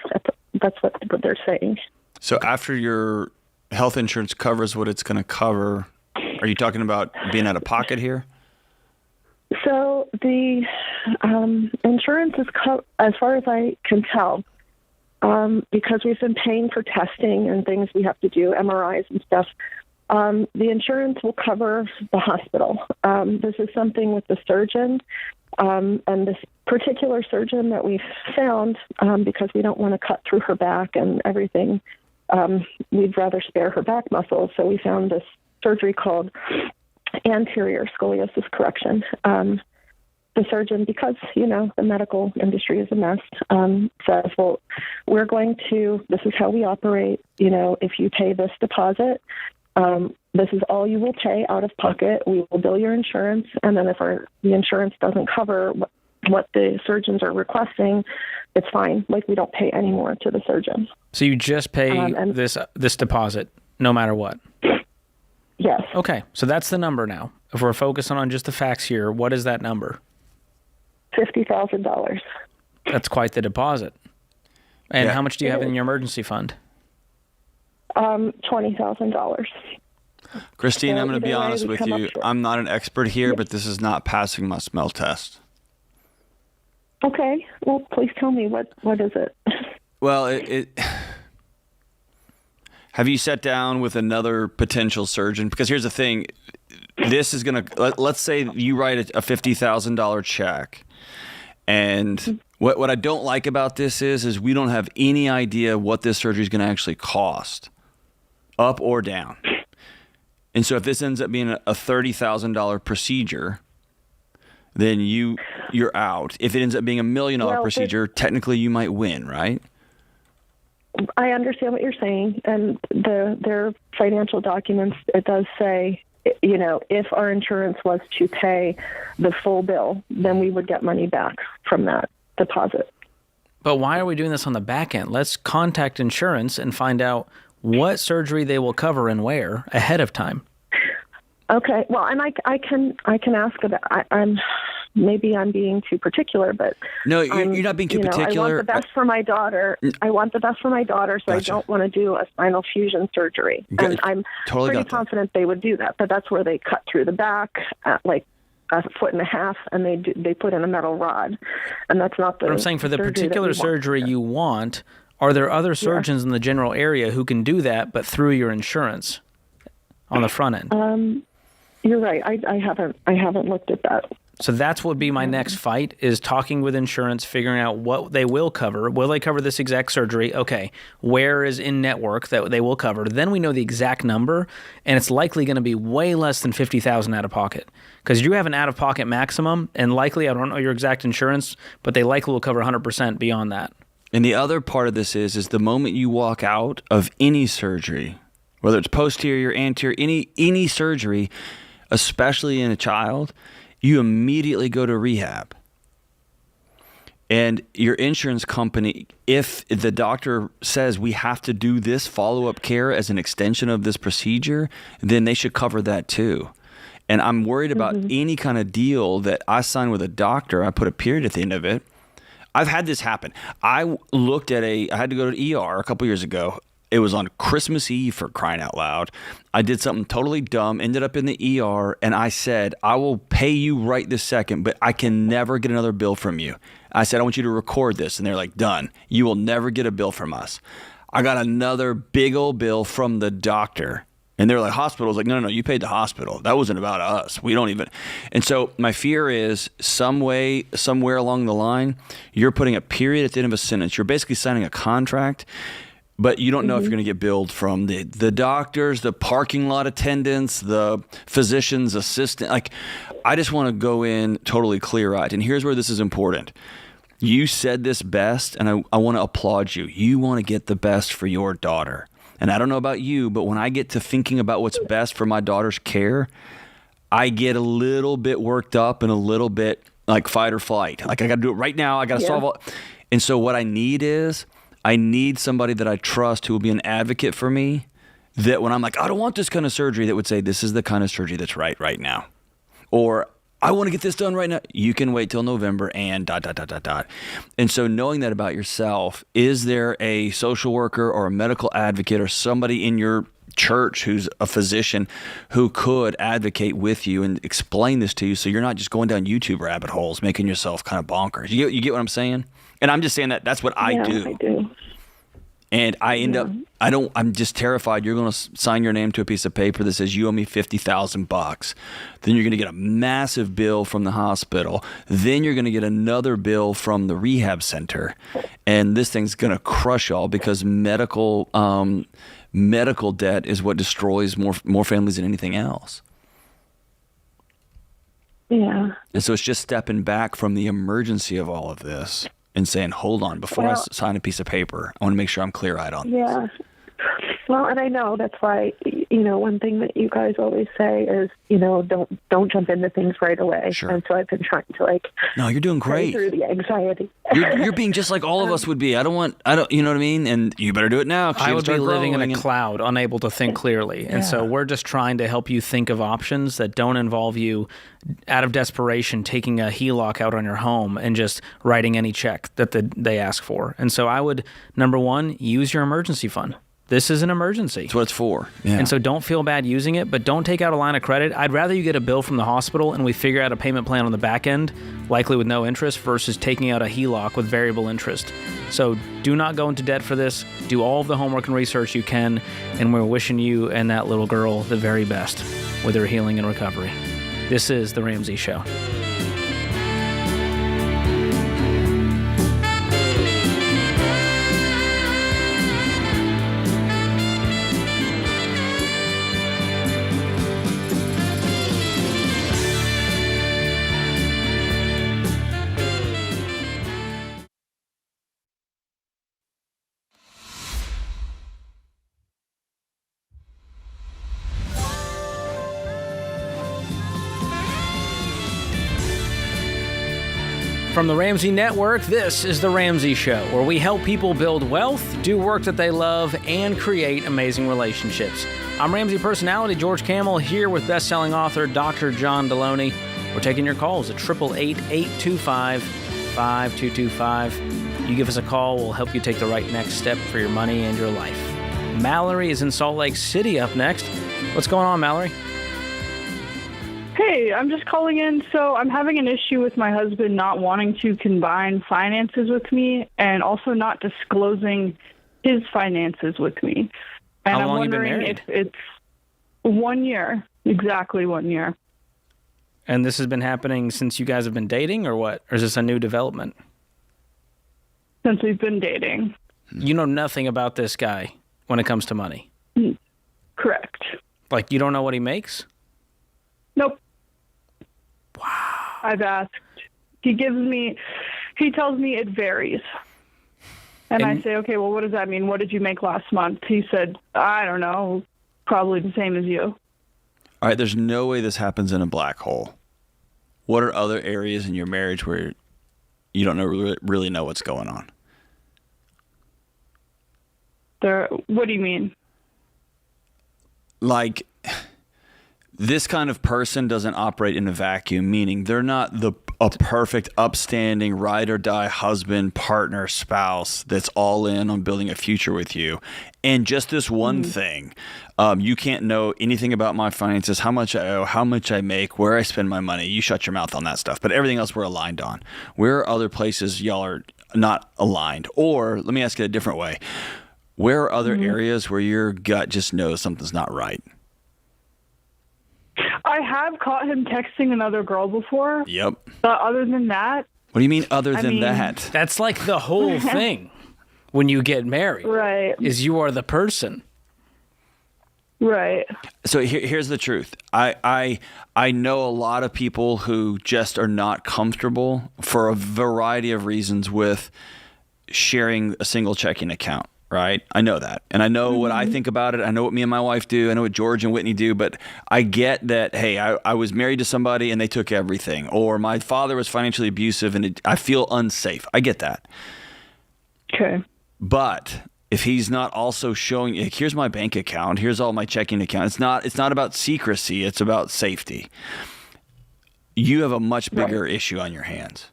that's what they're saying. So after your health insurance covers what it's going to cover, are you talking about being out of pocket here? So the insurance is, as far as I can tell, because we've been paying for testing and things we have to do, MRIs and stuff, the insurance will cover the hospital. This is something with the surgeon, and this particular surgeon that we found, because we don't want to cut through her back and everything, we'd rather spare her back muscles. So we found this surgery called anterior scoliosis correction. The surgeon, because, the medical industry is a mess, says, well, this is how we operate. If you pay this deposit, this is all you will pay out of pocket. We will bill your insurance. And then if the insurance doesn't cover what the surgeons are requesting, it's fine. We don't pay any more to the surgeon. So you just pay this deposit no matter what? Yes. Okay, so that's the number now. If we're focusing on just the facts here, what is that number? $50,000. That's quite the deposit. And how much do you have in your emergency fund? $20,000. Christine, I'm going to be honest with you. I'm not an expert here, but this is not passing my smell test. Okay. Well, please tell me, what is it? Well, have you sat down with another potential surgeon? Because here's the thing. This is going to, let's say you write a $50,000 check. And what I don't like about this is we don't have any idea what this surgery is going to actually cost, up or down. And so if this ends up being a $30,000 procedure, then you're out. If it ends up being $1 million procedure, technically you might win, right? I understand what you're saying, and their financial documents, it does say, if our insurance was to pay the full bill, then we would get money back from that deposit. But why are we doing this on the back end? Let's contact insurance and find out what surgery they will cover and where ahead of time. Okay. Well, and I can ask about. Maybe I'm being too particular, but no, you're not being too particular. I want the best for my daughter. So Gotcha. I don't want to do a spinal fusion surgery. And I'm pretty confident they would do that. But that's where they cut through the back at a 1.5 feet, and they put in a metal rod, and that's not the. But I'm saying for the particular surgery you want, are there other surgeons in the general area who can do that, but through your insurance on the front end? You're right. I haven't looked at that. So that's what would be my next fight, is talking with insurance, figuring out what they will cover. Will they cover this exact surgery? Okay. Where is in network that they will cover? Then we know the exact number, and it's likely going to be way less than $50,000 out of pocket, because you have an out of pocket maximum, and likely, I don't know your exact insurance, but they likely will cover 100% beyond that. And the other part of this is the moment you walk out of any surgery, whether it's posterior, anterior, any surgery, especially in a child, you immediately go to rehab. And your insurance company, if the doctor says we have to do this follow-up care as an extension of this procedure, then they should cover that too. And I'm worried about any kind of deal that I sign with a doctor. I put a period at the end of it. I've had this happen. I had to go to ER a couple years ago. It was on Christmas Eve, for crying out loud. I did something totally dumb, ended up in the ER, and I said, I will pay you right this second, but I can never get another bill from you. I said, I want you to record this. And they're like, done. You will never get a bill from us. I got another big old bill from the doctor. And they're like, hospital's like, no, you paid the hospital. That wasn't about us. We don't even. And so my fear is somewhere along the line, you're putting a period at the end of a sentence. You're basically signing a contract, but you don't know if you're going to get billed from the doctors, the parking lot attendants, the physician's assistant. Like, I just want to go in totally clear-eyed. And here's where this is important. You said this best, and I want to applaud you. You want to get the best for your daughter. And I don't know about you, but when I get to thinking about what's best for my daughter's care, I get a little bit worked up and a little bit like fight or flight. Like, I got to do it right now. I got to solve all. And so what I need somebody that I trust who will be an advocate for me, that when I'm like, I don't want this kind of surgery, that would say, this is the kind of surgery that's right now. Or I want to get this done right now. You can wait till November and ... And so knowing that about yourself, is there a social worker or a medical advocate or somebody in your church who's a physician who could advocate with you and explain this to you so you're not just going down YouTube rabbit holes, making yourself kind of bonkers? You get what I'm saying? And I'm just saying that's what I do. I do. And I end up, I'm just terrified you're going to sign your name to a piece of paper that says you owe me $50,000. Then you're going to get a massive bill from the hospital. Then you're going to get another bill from the rehab center. And this thing's going to crush y'all because medical debt is what destroys more families than anything else. Yeah. And so it's just stepping back from the emergency of all of this and saying, hold on, before I sign a piece of paper, I want to make sure I'm clear-eyed on this. Yeah. Well, and I know that's why, one thing that you guys always say is, don't jump into things right away. Sure. And so I've been trying to No, you're doing great. through the anxiety. You're being just like all of us would be. I don't, you know what I mean? And you better do it now. I would be living in a cloud, unable to think clearly. And so we're just trying to help you think of options that don't involve you, out of desperation, taking a HELOC out on your home and just writing any check that they ask for. And so I would, number one, use your emergency fund. This is an emergency. That's what it's for. Yeah. And so don't feel bad using it, but don't take out a line of credit. I'd rather you get a bill from the hospital and we figure out a payment plan on the back end, likely with no interest, versus taking out a HELOC with variable interest. So do not go into debt for this. Do all of the homework and research you can, and we're wishing you and that little girl the very best with her healing and recovery. This is The Ramsey Show. From the Ramsey Network, this is The Ramsey Show, where we help people build wealth, do work that they love, and create amazing relationships. I'm Ramsey personality George Kamel, here with best-selling author Dr. John Delony. We're taking your calls at 888-825-5225. You give us a call, we'll help you take the right next step for your money and your life. Mallory is in Salt Lake City up next. What's going on, Mallory? Hey, I'm just calling in. So I'm having an issue with my husband not wanting to combine finances with me and also not disclosing his finances with me. And How long I'm have you been wondering married? if it's 1 year, exactly 1 year. And this has been happening since you guys have been dating, or what? Or is this a new development? Since we've been dating. You know nothing about this guy when it comes to money. Correct. Like, you don't know what he makes? Nope. Wow. I've asked. He tells me it varies. And I say, okay, well, what does that mean? What did you make last month? He said, I don't know, probably the same as you. All right, there's no way this happens in a black hole. What are other areas in your marriage where you don't really know what's going on? What do you mean? Like, This kind of person doesn't operate in a vacuum, meaning they're not a perfect, upstanding, ride or die husband, partner, spouse that's all in on building a future with you. And just this one thing, you can't know anything about my finances, how much I owe, how much I make, where I spend my money. You shut your mouth on that stuff. But everything else we're aligned on. Where are other places y'all are not aligned? Or let me ask it a different way. Where are other areas where your gut just knows something's not right? I have caught him texting another girl before. Yep. But other than that. What do you mean other than that? That's like the whole thing when you get married. Right. Is you are the person. Right. So here's the truth. I know a lot of people who just are not comfortable for a variety of reasons with sharing a single checking account. Right. I know that. And I know what I think about it. I know what me and my wife do. I know what George and Whitney do. But I get that, hey, I was married to somebody and they took everything. Or my father was financially abusive and I feel unsafe. I get that. Okay. But if he's not also showing, like, here's my bank account, here's all my checking account. It's not about secrecy. It's about safety. You have a much bigger issue on your hands.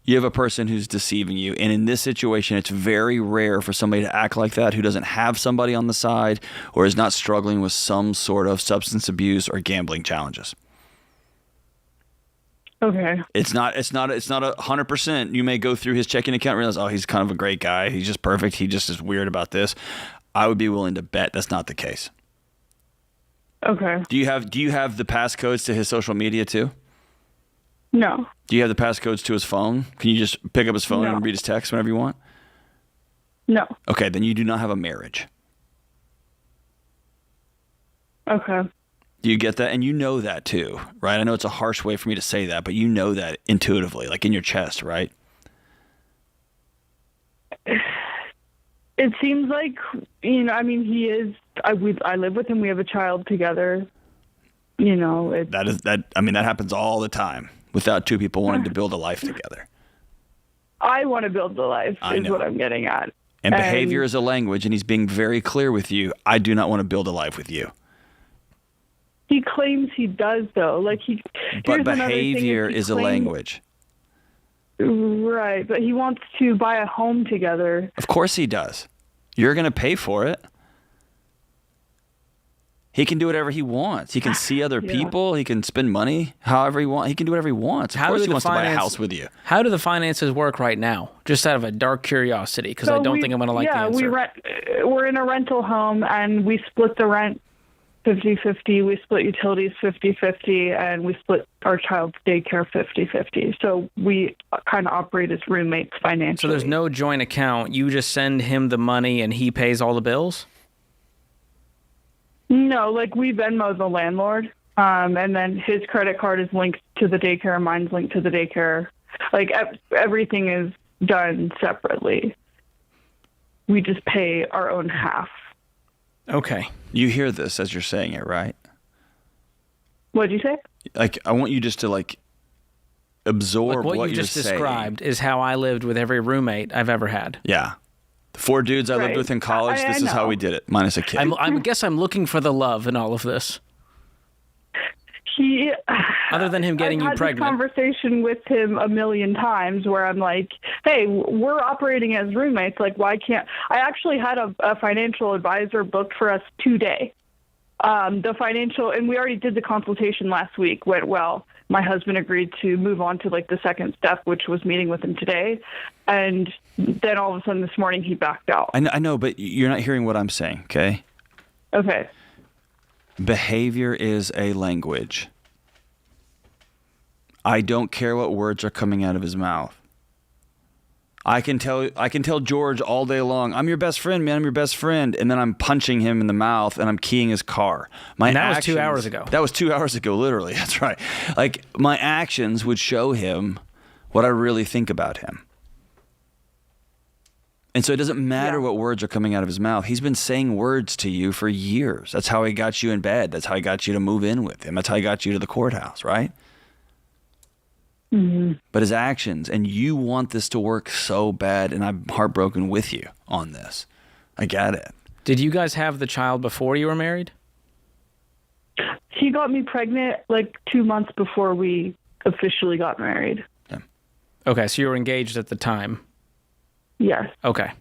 You have a person who's deceiving you. And in this situation, it's very rare for somebody to act like that who doesn't have somebody on the side or is not struggling with some sort of substance abuse or gambling challenges. Okay. It's not 100%. You may go through his checking account and realize, oh, he's kind of a great guy. He's just perfect. He just is weird about this. I would be willing to bet that's not the case. Okay. Do you have the passcodes to his social media too? No. Do you have the passcodes to his phone? Can you just pick up his phone No. and read his text whenever you want? No. Okay, then you do not have a marriage. Okay. Do you get that? And you know that too, right? I know it's a harsh way for me to say that, but you know that intuitively, like in your chest, right? It seems like, I mean, he is, I live with him. We have a child together. That happens all the time without two people wanting to build a life together. I want to build the life I is know. what I'm getting at. And behavior is a language, and he's being very clear with you. I do not want to build a life with you. He claims he does, though. But behavior is a language. Right, but he wants to buy a home together. Of course he does. You're going to pay for it. He can do whatever he wants. He can see other people. He can spend money however he wants. He can do whatever he wants. Of course he wants to buy a house with you. How do the finances work right now? Just out of a dark curiosity, because I don't think I'm going to like the answer. We're in a rental home, and we split the rent 50-50. We split utilities 50-50, and we split our child's daycare 50-50. So we kind of operate as roommates financially. So there's no joint account. You just send him the money, and he pays all the bills? No, we Venmo the landlord, and then his credit card is linked to the daycare, mine's linked to the daycare. Everything is done separately. We just pay our own half. Okay. You hear this as you're saying it, right? What'd you say? I want you just to absorb what what you you're just saying. described is how I lived with every roommate I've ever had. Yeah. The 4 dudes I lived Right. with in college, I this is how know. we did it, minus a kid. I guess I'm looking for the love in all of this. Other than him getting I've you had pregnant. this conversation with him a million times where I'm like, hey, we're operating as roommates. Why can't I actually had a financial advisor booked for us today. And we already did the consultation last week, went well. My husband agreed to move on to the second step, which was meeting with him today. And then all of a sudden this morning he backed out. I know, but you're not hearing what I'm saying, okay? Okay. Behavior is a language. I don't care what words are coming out of his mouth. I can tell George all day long, I'm your best friend, man, I'm your best friend. And then I'm punching him in the mouth and I'm keying his car. And that was 2 hours ago. That was 2 hours ago, literally. That's right. My actions would show him what I really think about him. And so it doesn't matter what words are coming out of his mouth. He's been saying words to you for years. That's how he got you in bed. That's how he got you to move in with him. That's how he got you to the courthouse, right? Mm-hmm. But his actions, and you want this to work so bad, and I'm heartbroken with you on this. I get it. Did you guys have the child before you were married? He got me pregnant like 2 months before we officially got married. Yeah. Okay, so you were engaged at the time. Yes. Okay.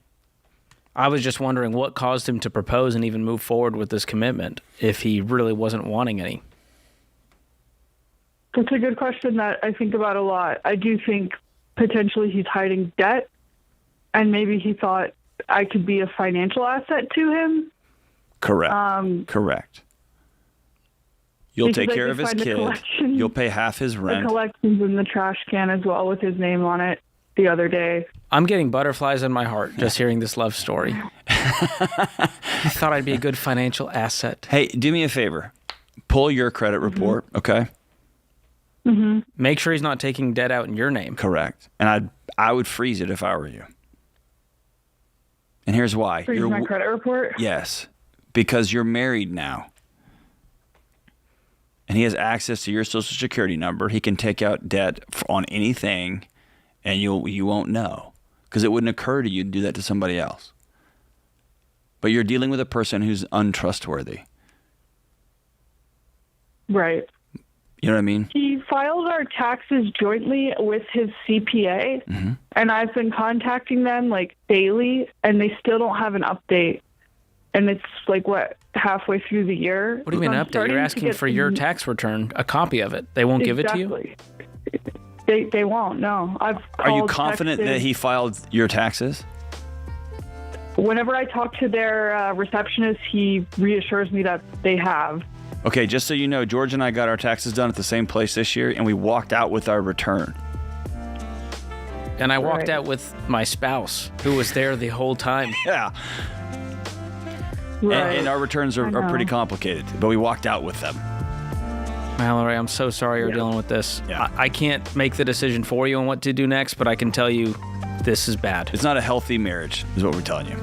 I was just wondering what caused him to propose and even move forward with this commitment if he really wasn't wanting any. That's a good question that I think about a lot. I do think potentially he's hiding debt, and maybe he thought I could be a financial asset to him. Correct. Correct. You'll take care of his kid. You'll pay half his rent. The collections in the trash can as well with his name on it the other day. I'm getting butterflies in my heart just hearing this love story. I thought I'd be a good financial asset. Hey, do me a favor. Pull your credit report, okay? Mm-hmm. Make sure he's not taking debt out in your name. Correct. And I would freeze it if I were you. And here's why. Freeze my credit report? Yes. Because you're married now. And he has access to your Social Security number. He can take out debt on anything, and you won't know. Because it wouldn't occur to you to do that to somebody else. But you're dealing with a person who's untrustworthy. Right. You know what I mean? He filed our taxes jointly with his CPA, and I've been contacting them like daily, and they still don't have an update. And it's like, what, halfway through the year? What do you mean an update? You're asking for your tax return, a copy of it. They won't give it to you? They won't, no. I've called, Are you confident that he filed your taxes? Whenever I talk to their receptionist, he reassures me that they have. Okay, just so you know, George and I got our taxes done at the same place this year, and we walked out with our return. And I walked out with my spouse, who was there the whole time. Yeah. Right. And our returns are pretty complicated, but we walked out with them. Mallory, I'm so sorry you're dealing with this. Yeah. I can't make the decision for you on what to do next, but I can tell you this is bad. It's not a healthy marriage, is what we're telling you.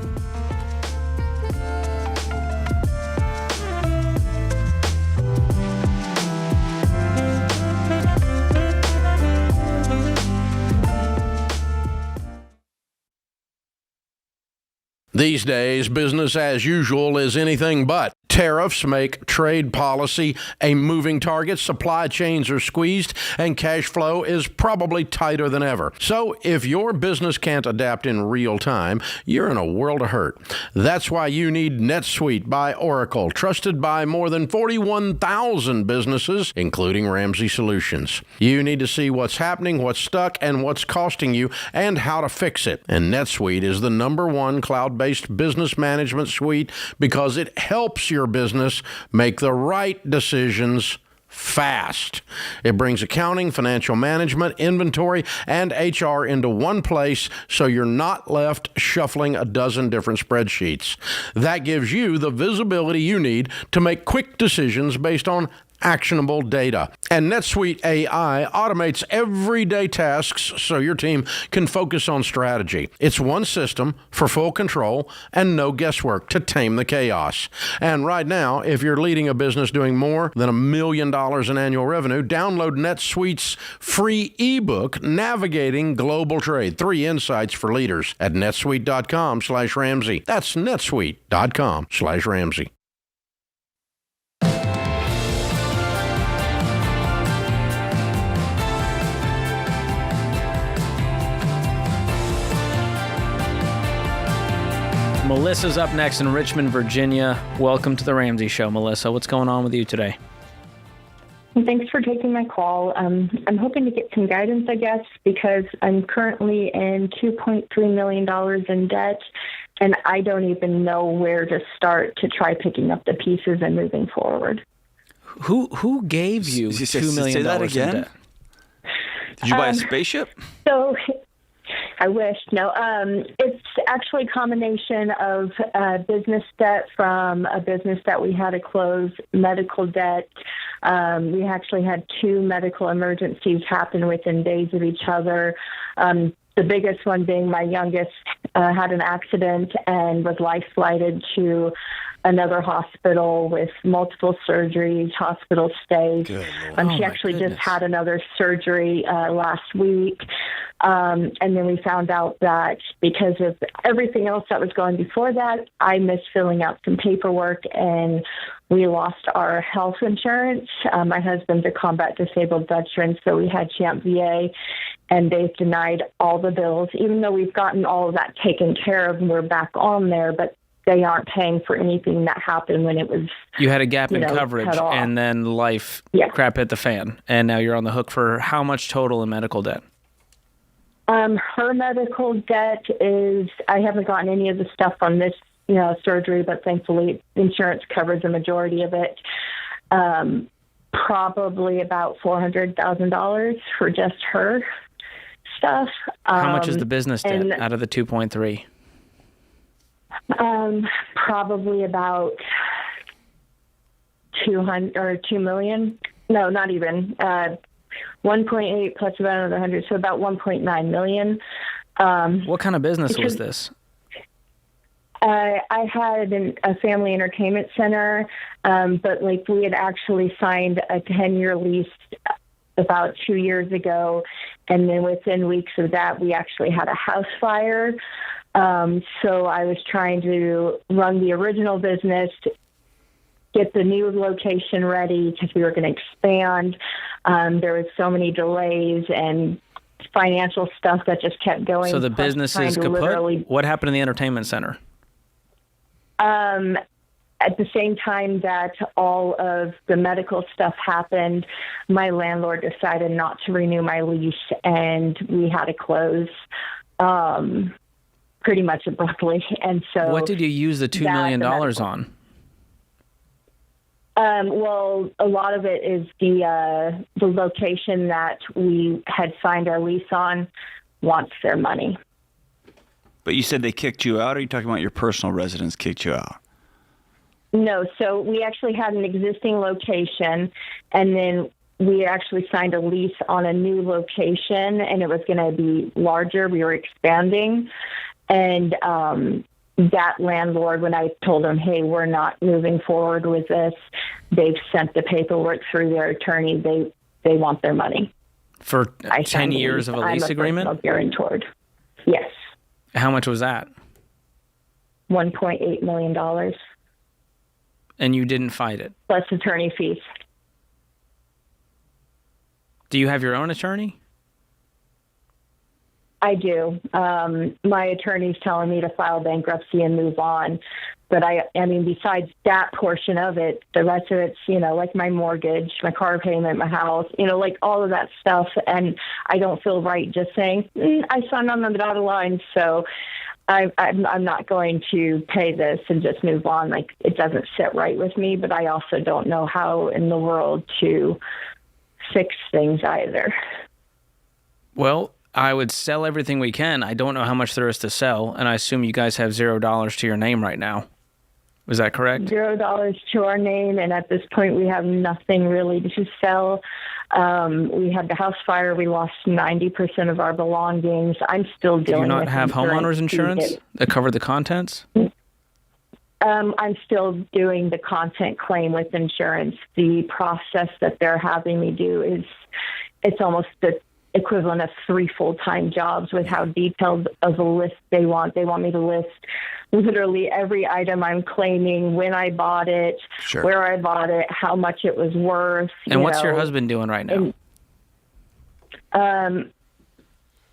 These days, business as usual is anything but. Tariffs make trade policy a moving target, supply chains are squeezed, and cash flow is probably tighter than ever. So if your business can't adapt in real time, you're in a world of hurt. That's why you need NetSuite by Oracle, trusted by more than 41,000 businesses, including Ramsey Solutions. You need to see what's happening, what's stuck, and what's costing you, and how to fix it. And NetSuite is the #1 cloud-based business management suite because it helps your business make the right decisions fast. It brings accounting, financial management, inventory, and HR into one place so you're not left shuffling a dozen different spreadsheets. That gives you the visibility you need to make quick decisions based on actionable data. And NetSuite AI automates everyday tasks so your team can focus on strategy. It's one system for full control and no guesswork to tame the chaos. And right now, if you're leading a business doing more than $1 million in annual revenue, download NetSuite's free ebook, Navigating Global Trade, 3 Insights for Leaders at netsuite.com/Ramsey. That's netsuite.com/Ramsey. Melissa's up next in Richmond, Virginia. Welcome to the Ramsey Show, Melissa. What's going on with you today? Thanks for taking my call. I'm hoping to get some guidance, I guess, because I'm currently in $2.3 million in debt, and I don't even know where to start to try picking up the pieces and moving forward. Who gave you $2 million Say that again? in debt? Did you buy a spaceship? So I wish. No, it's actually a combination of business debt from a business that we had to close, medical debt. We actually had 2 medical emergencies happen within days of each other. The biggest one being my youngest had an accident and was life flighted to another hospital with multiple surgeries, hospital stays. She actually just had another surgery last week. And then we found out that because of everything else that was going before that, I missed filling out some paperwork and we lost our health insurance. My husband's a combat disabled veteran, so we had Champ VA, and they've denied all the bills, even though we've gotten all of that taken care of and we're back on there, but they aren't paying for anything that happened when it was. You had a gap in coverage, and then life crap hit the fan, and now you're on the hook for how much total in medical debt? Her medical debt is, I haven't gotten any of the stuff on this, surgery, but thankfully insurance covers the majority of it. Probably about $400,000 for just her stuff. How much is the business debt out of the 2.3? Probably about 200 or 2 million. No, not even. 1.8 plus about another 100, so about 1.9 million. What kind of business was this? I had a family entertainment center, but we had actually signed a 10-year lease about 2 years ago, and then within weeks of that, we actually had a house fire. So I was trying to run the original business, get the new location ready because we were going to expand. There was so many delays and financial stuff that just kept going. So the business is kaput? What happened in the entertainment center? At the same time that all of the medical stuff happened, my landlord decided not to renew my lease, and we had to close pretty much abruptly. And so, what did you use the $2 million on? Well, a lot of it is the location that we had signed our lease on wants their money. But you said they kicked you out, or are you talking about your personal residence kicked you out? No, so we actually had an existing location, and then we actually signed a lease on a new location, and it was going to be larger. We were expanding, and that landlord, when I told them, hey, we're not moving forward with this, they've sent the paperwork through their attorney. They want their money. For 10 years of a lease agreement? I'm a guarantor. Yes. How much was that? $1.8 million. And you didn't fight it? Plus attorney fees. Do you have your own attorney? I do. My attorney's telling me to file bankruptcy and move on. But I mean, besides that portion of it, the rest of it's, like my mortgage, my car payment, my house, like all of that stuff. And I don't feel right just saying, I signed on the dotted line, so I'm not going to pay this and just move on. Like, it doesn't sit right with me, but I also don't know how in the world to fix things either. Well, I would sell everything we can. I don't know how much there is to sell, and I assume you guys have $0 to your name right now. Is that correct? $0 to our name, and at this point, we have nothing really to sell. We had the house fire. We lost 90% of our belongings. I'm still dealing with. Do you not have homeowners insurance that cover the contents? I'm still doing the content claim with insurance. The process that they're having me do it's almost the equivalent of 3 full-time jobs with how detailed of a list they want. They want me to list literally every item I'm claiming, when I bought it, where I bought it, how much it was worth. And what's your husband doing right now?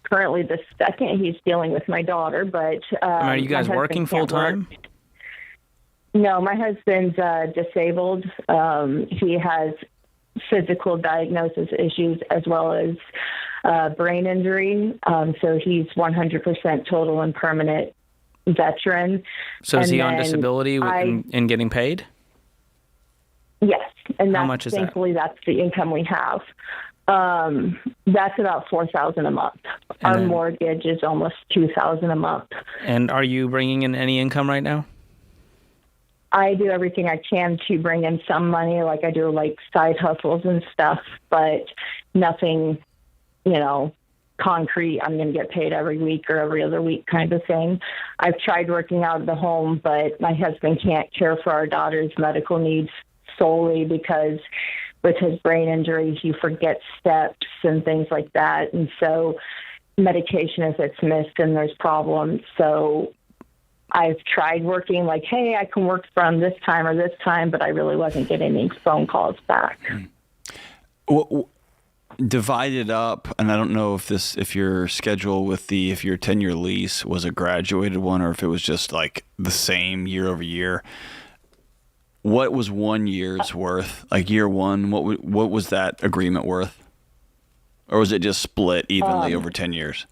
Currently, the second, he's dealing with my daughter, but... are you guys working full-time? No, my husband's disabled. He has physical diagnosis issues as well as brain injury. So he's 100% total and permanent veteran. So is he on disability and getting paid? Yes. And how much is thankfully that's the income we have. That's about $4,000 a month. Our mortgage is almost $2,000 a month. And are you bringing in any income right now? I do everything I can to bring in some money, like I do side hustles and stuff, but nothing, concrete, I'm going to get paid every week or every other week kind of thing. I've tried working out of the home, but my husband can't care for our daughter's medical needs solely because with his brain injury, he forgets steps and things like that. And so medication, if it's missed and there's problems. So I've tried working like, hey, I can work from this time or this time, but I really wasn't getting any phone calls back. Well, divide it up, and I don't know if your schedule if your 10-year lease was a graduated one or if it was just like the same year over year. What was 1 year's worth? Like year one, what was that agreement worth? Or was it just split evenly over 10 years?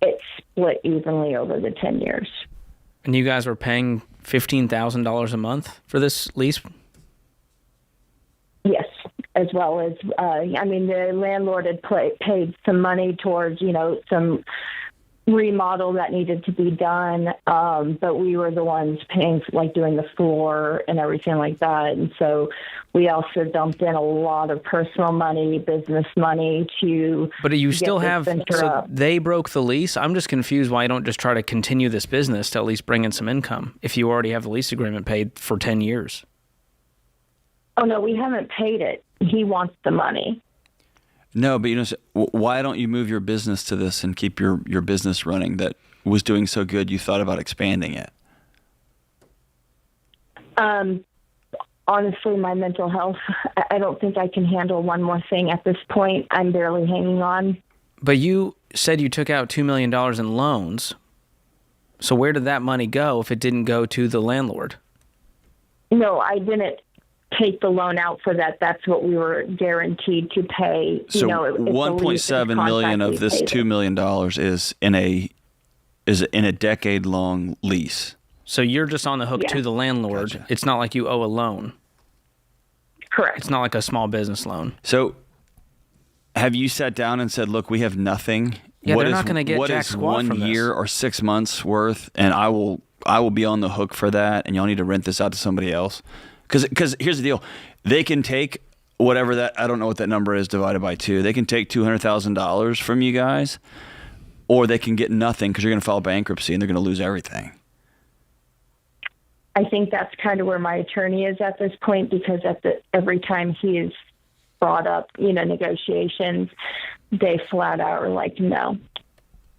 It split evenly over the 10 years. And you guys were paying $15,000 a month for this lease? Yes, as well as, the landlord had paid some money towards, some remodel that needed to be done, but we were the ones paying, like doing the floor and everything like that. And so we also dumped in a lot of personal money, business money to. But you still have, so they broke the lease. I'm just confused why you don't just try to continue this business to at least bring in some income if you already have the lease agreement paid for 10 years. Oh, no, we haven't paid it. He wants the money. No, but why don't you move your business to this and keep your business running that was doing so good you thought about expanding it? Honestly, my mental health, I don't think I can handle one more thing at this point. I'm barely hanging on. But you said you took out $2 million in loans. So where did that money go if it didn't go to the landlord? No, I didn't take the loan out for that. That's what we were guaranteed to pay. So $1.7 million of this $2 million is in a decade-long lease. So you're just on the hook to the landlord. Gotcha. It's not like you owe a loan. Correct. It's not like a small business loan. So have you sat down and said, look, we have nothing. Yeah, they're not going to get what jack is squat 1 from year this. or 6 months worth, and I will be on the hook for that, and y'all need to rent this out to somebody else? Because here's the deal. They can take whatever that, I don't know what that number is divided by 2. They can take $200,000 from you guys, or they can get nothing because you're going to file bankruptcy and they're going to lose everything. I think that's kind of where my attorney is at this point, because every time he is brought up, negotiations, they flat out are like, no.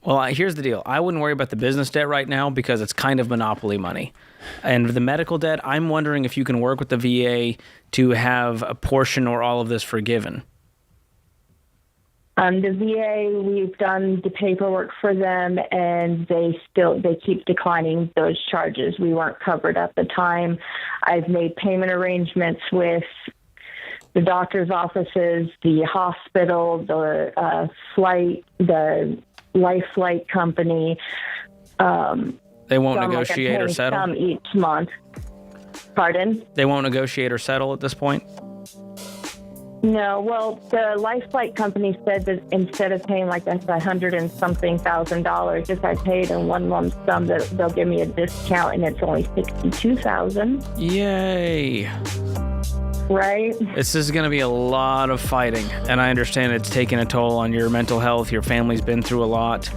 Well, here's the deal. I wouldn't worry about the business debt right now because it's kind of monopoly money. And the medical debt, I'm wondering if you can work with the VA to have a portion or all of this forgiven. The VA, we've done the paperwork for them, and they keep declining those charges. We weren't covered at the time. I've made payment arrangements with the doctor's offices, the hospital, the life flight company. They won't negotiate or settle? Some each month. Pardon? They won't negotiate or settle at this point? No, well, the life flight company said that instead of paying like $100 and something thousand, if I paid in one lump sum, that they'll give me a discount, and it's only $62,000. Yay! Right? This is going to be a lot of fighting, and I understand it's taking a toll on your mental health. Your family's been through a lot,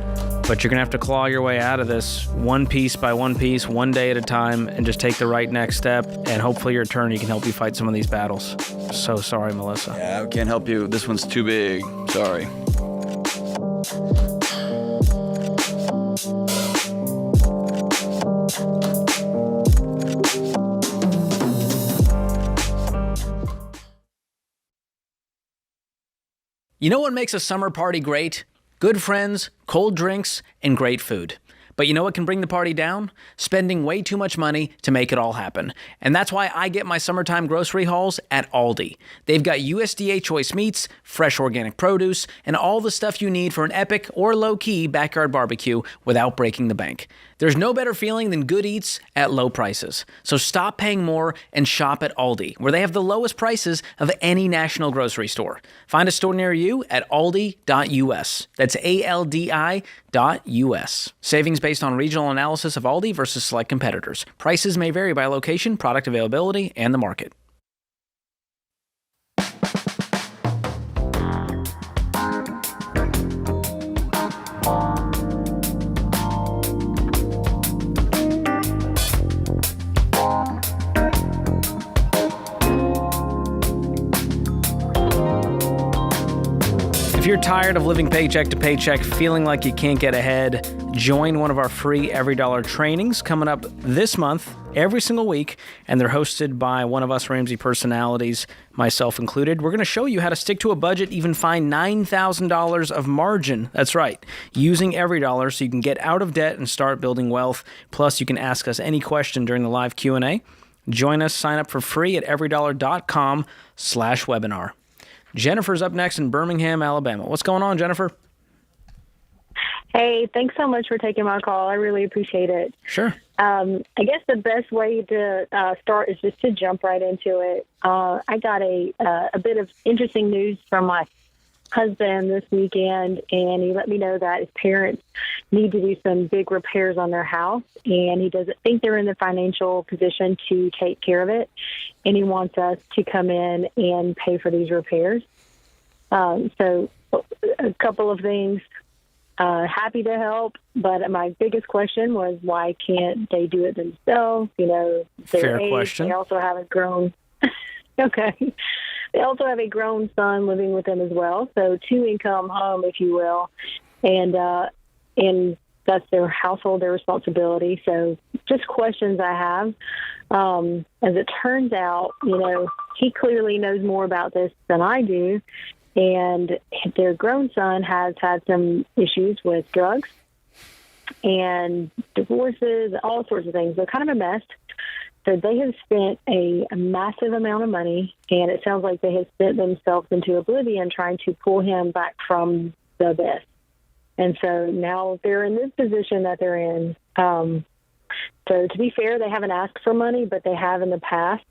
but you're going to have to claw your way out of this one piece by one piece, one day at a time, and just take the right next step, and hopefully your attorney can help you fight some of these battles. So sorry, Melissa. Yeah, I can't help you. This one's too big. Sorry. You know what makes a summer party great? Good friends, cold drinks, and great food. But you know what can bring the party down? Spending way too much money to make it all happen. And that's why I get my summertime grocery hauls at Aldi. They've got USDA choice meats, fresh organic produce, and all the stuff you need for an epic or low-key backyard barbecue without breaking the bank. There's no better feeling than good eats at low prices. So stop paying more and shop at Aldi, where they have the lowest prices of any national grocery store. Find a store near you at aldi.us. That's ALDI.us. Savings based on regional analysis of Aldi versus select competitors. Prices may vary by location, product availability, and the market. you're tired of living paycheck to paycheck, feeling like you can't get ahead, join one of our free EveryDollar trainings coming up this month, every single week, and they're hosted by one of us Ramsey personalities, myself included. We're going to show you how to stick to a budget, even find $9,000 of margin. That's right, using EveryDollar so you can get out of debt and start building wealth. Plus, you can ask us any question during the live Q&A. Join us, sign up for free at everydollar.com/webinar. Jennifer's up next in Birmingham, Alabama. What's going on, Jennifer? Hey, thanks so much for taking my call. I really appreciate it. Sure. I guess the best way to start is just to jump right into it. I got a bit of interesting news from my husband this weekend, and he let me know that his parents need to do some big repairs on their house, and he doesn't think they're in the financial position to take care of it, and he wants us to come in and pay for these repairs. So a couple of things. Happy to help, but my biggest question was, why can't they do it themselves? You know, Fair question. They also have a grown okay. They also have a grown son living with them as well, so two-income home, if you will, and that's their household, their responsibility. So just questions I have. As it turns out, you know, he clearly knows more about this than I do, and their grown son has had some issues with drugs and divorces, all sorts of things. They're kind of a mess. So they have spent a massive amount of money, and it sounds like they have spent themselves into oblivion trying to pull him back from the abyss. And so now they're in this position that they're in. So to be fair, they haven't asked for money, but they have in the past.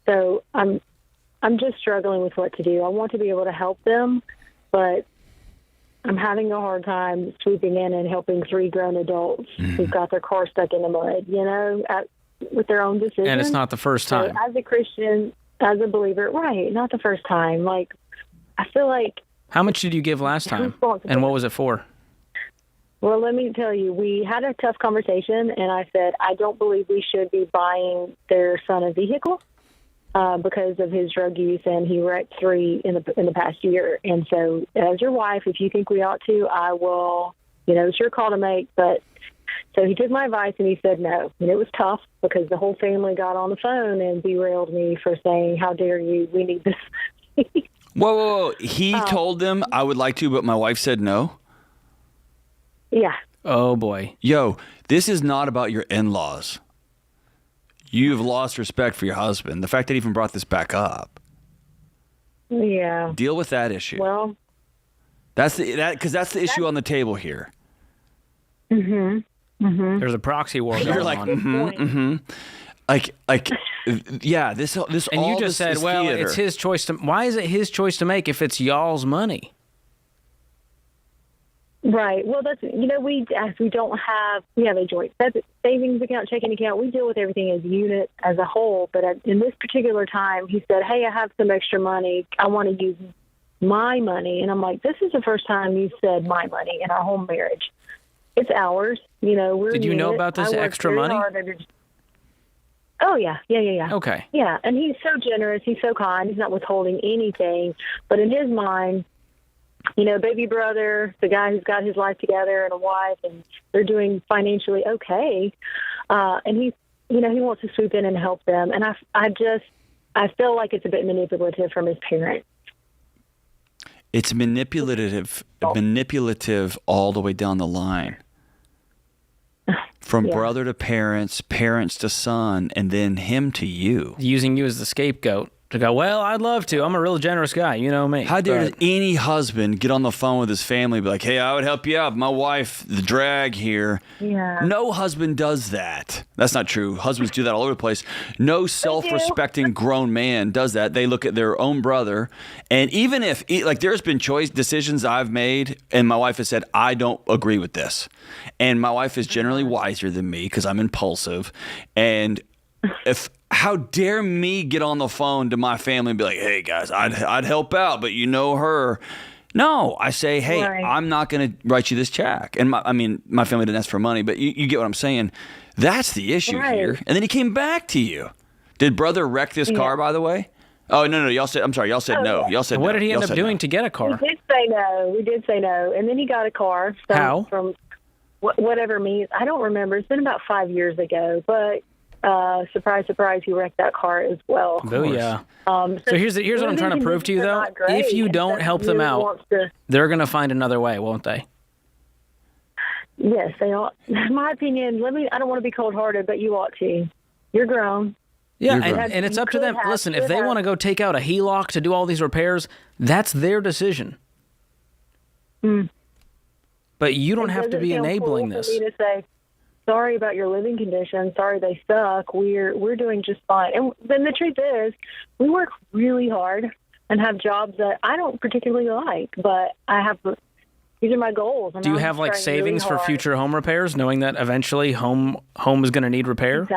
So I'm just struggling with what to do. I want to be able to help them, but I'm having a hard time swooping in and helping three grown adults who've got their car stuck in the mud, you know, with their own decisions. And it's not the first time. So as a Christian, as a believer, right, not the first time. Like, I feel like... How much did you give last time? And what was it for? Well, let me tell you, we had a tough conversation, and I said, I don't believe we should be buying their son a vehicle because of his drug use, and he wrecked 3 in the past year. And so as your wife, if you think we ought to, I will, you know, it's your call to make, but... So he took my advice and he said no. And it was tough because the whole family got on the phone and derailed me for saying, how dare you, we need this. Whoa. He told them I would like to, but my wife said no? Yeah. Oh, boy. Yo, this is not about your in-laws. You've lost respect for your husband. The fact that he even brought this back up. Yeah. Deal with that issue. Well. That's the issue on the table here. Mm-hmm. Mm-hmm. There's a proxy war going on. Like, yeah. This and all you just said, is well, theater. it's his choice to. Why is it his choice to make if it's y'all's money? Right. Well, that's, you know, we have a joint savings account, checking account. We deal with everything as a unit, as a whole. But in this particular time, he said, hey, I have some extra money. I want to use my money. And I'm like, this is the first time you said my money in our whole marriage. It's ours. You know, Did you know about this extra money? Oh, yeah. Okay. Yeah, and he's so generous. He's so kind. He's not withholding anything. But in his mind, you know, baby brother, the guy who's got his life together and a wife, and they're doing financially okay. And he wants to swoop in and help them. And I feel like it's a bit manipulative from his parents. It's manipulative all the way down the line. From brother to parents, parents to son, and then him to you. Using you as the scapegoat to go, well, I'd love to. I'm a real generous guy. You know me. How dare any husband get on the phone with his family and be like, hey, I would help you out. My wife, the drag here. Yeah. No husband does that. That's not true. Husbands do that all over the place. No self-respecting grown man does that. They look at their own brother. And even if, like, there's been decisions I've made, and my wife has said, I don't agree with this. And my wife is generally wiser than me because I'm impulsive. And how dare me get on the phone to my family and be like, hey, guys, I'd help out, but you know her. No, I say, hey, right. I'm not going to write you this check. And my family didn't ask for money, but you get what I'm saying. That's the issue here. And then he came back to you. Did brother wreck this car, by the way? Oh, no. Y'all said no. Y'all said What no. did he end Y'all up said doing no. to get a car? We did say no. And then he got a car. How? From whatever means. I don't remember. It's been about 5 years ago. But surprise, surprise, he wrecked that car as well. Booyah. So here's what I'm trying to prove to you, though. If you don't help them out, they're going to find another way, won't they? Yes, they ought. In my opinion, I don't want to be cold-hearted, but you ought to. You're grown. Yeah, and it's up to them. Listen, if they want to go take out a HELOC to do all these repairs, that's their decision. But you don't have to be enabling this. For me to say, sorry about your living conditions. Sorry they suck. We're doing just fine. And then the truth is, we work really hard and have jobs that I don't particularly like, but I have. These are my goals. And do you have like savings for future home repairs, knowing that eventually home is going to need repair?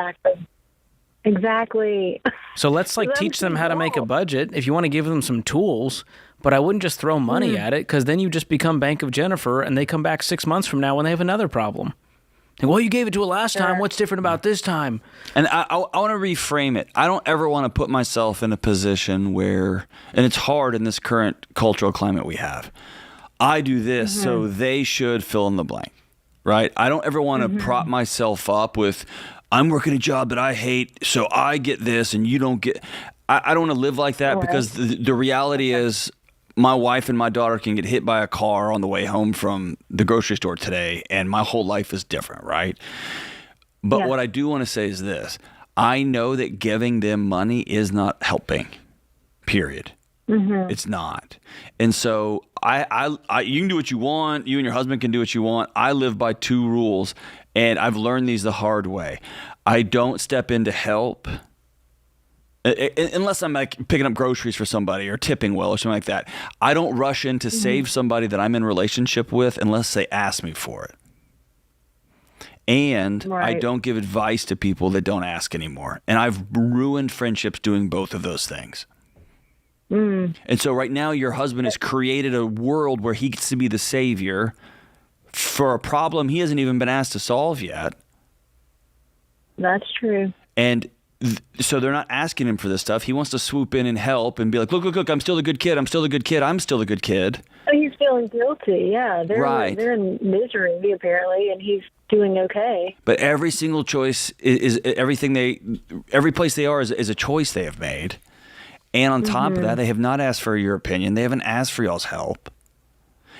Exactly. So let's teach them how to make a budget. If you want to give them some tools, but I wouldn't just throw money at it, because then you just become Bank of Jennifer, and they come back 6 months from now when they have another problem. And, well, you gave it to it last time. What's different about this time? And I want to reframe it. I don't ever want to put myself in a position where, and it's hard in this current cultural climate we have, I do this, so they should fill in the blank, right? I don't ever want to prop myself up with, I'm working a job that I hate, so I get this and you don't get. I don't want to live like that, because the reality is my wife and my daughter can get hit by a car on the way home from the grocery store today, and my whole life is different, right? But what I do want to say is this. I know that giving them money is not helping, period. It's not. And so I you can do what you want. You and your husband can do what you want. I live by 2 rules, and I've learned these the hard way. I don't step in to help unless I'm like picking up groceries for somebody or tipping well or something like that. I don't rush in to save somebody that I'm in relationship with unless they ask me for it. And I don't give advice to people that don't ask anymore. And I've ruined friendships doing both of those things. And so right now your husband has created a world where he gets to be the savior for a problem he hasn't even been asked to solve yet. That's true. And so they're not asking him for this stuff. He wants to swoop in and help and be like, look, I'm still the good kid. I'm still the good kid. I'm still the good kid. Oh, he's feeling guilty. Yeah, they're in misery apparently, and he's doing okay. But every single choice is every place they are is a choice they have made. And on top of that, they have not asked for your opinion. They haven't asked for y'all's help.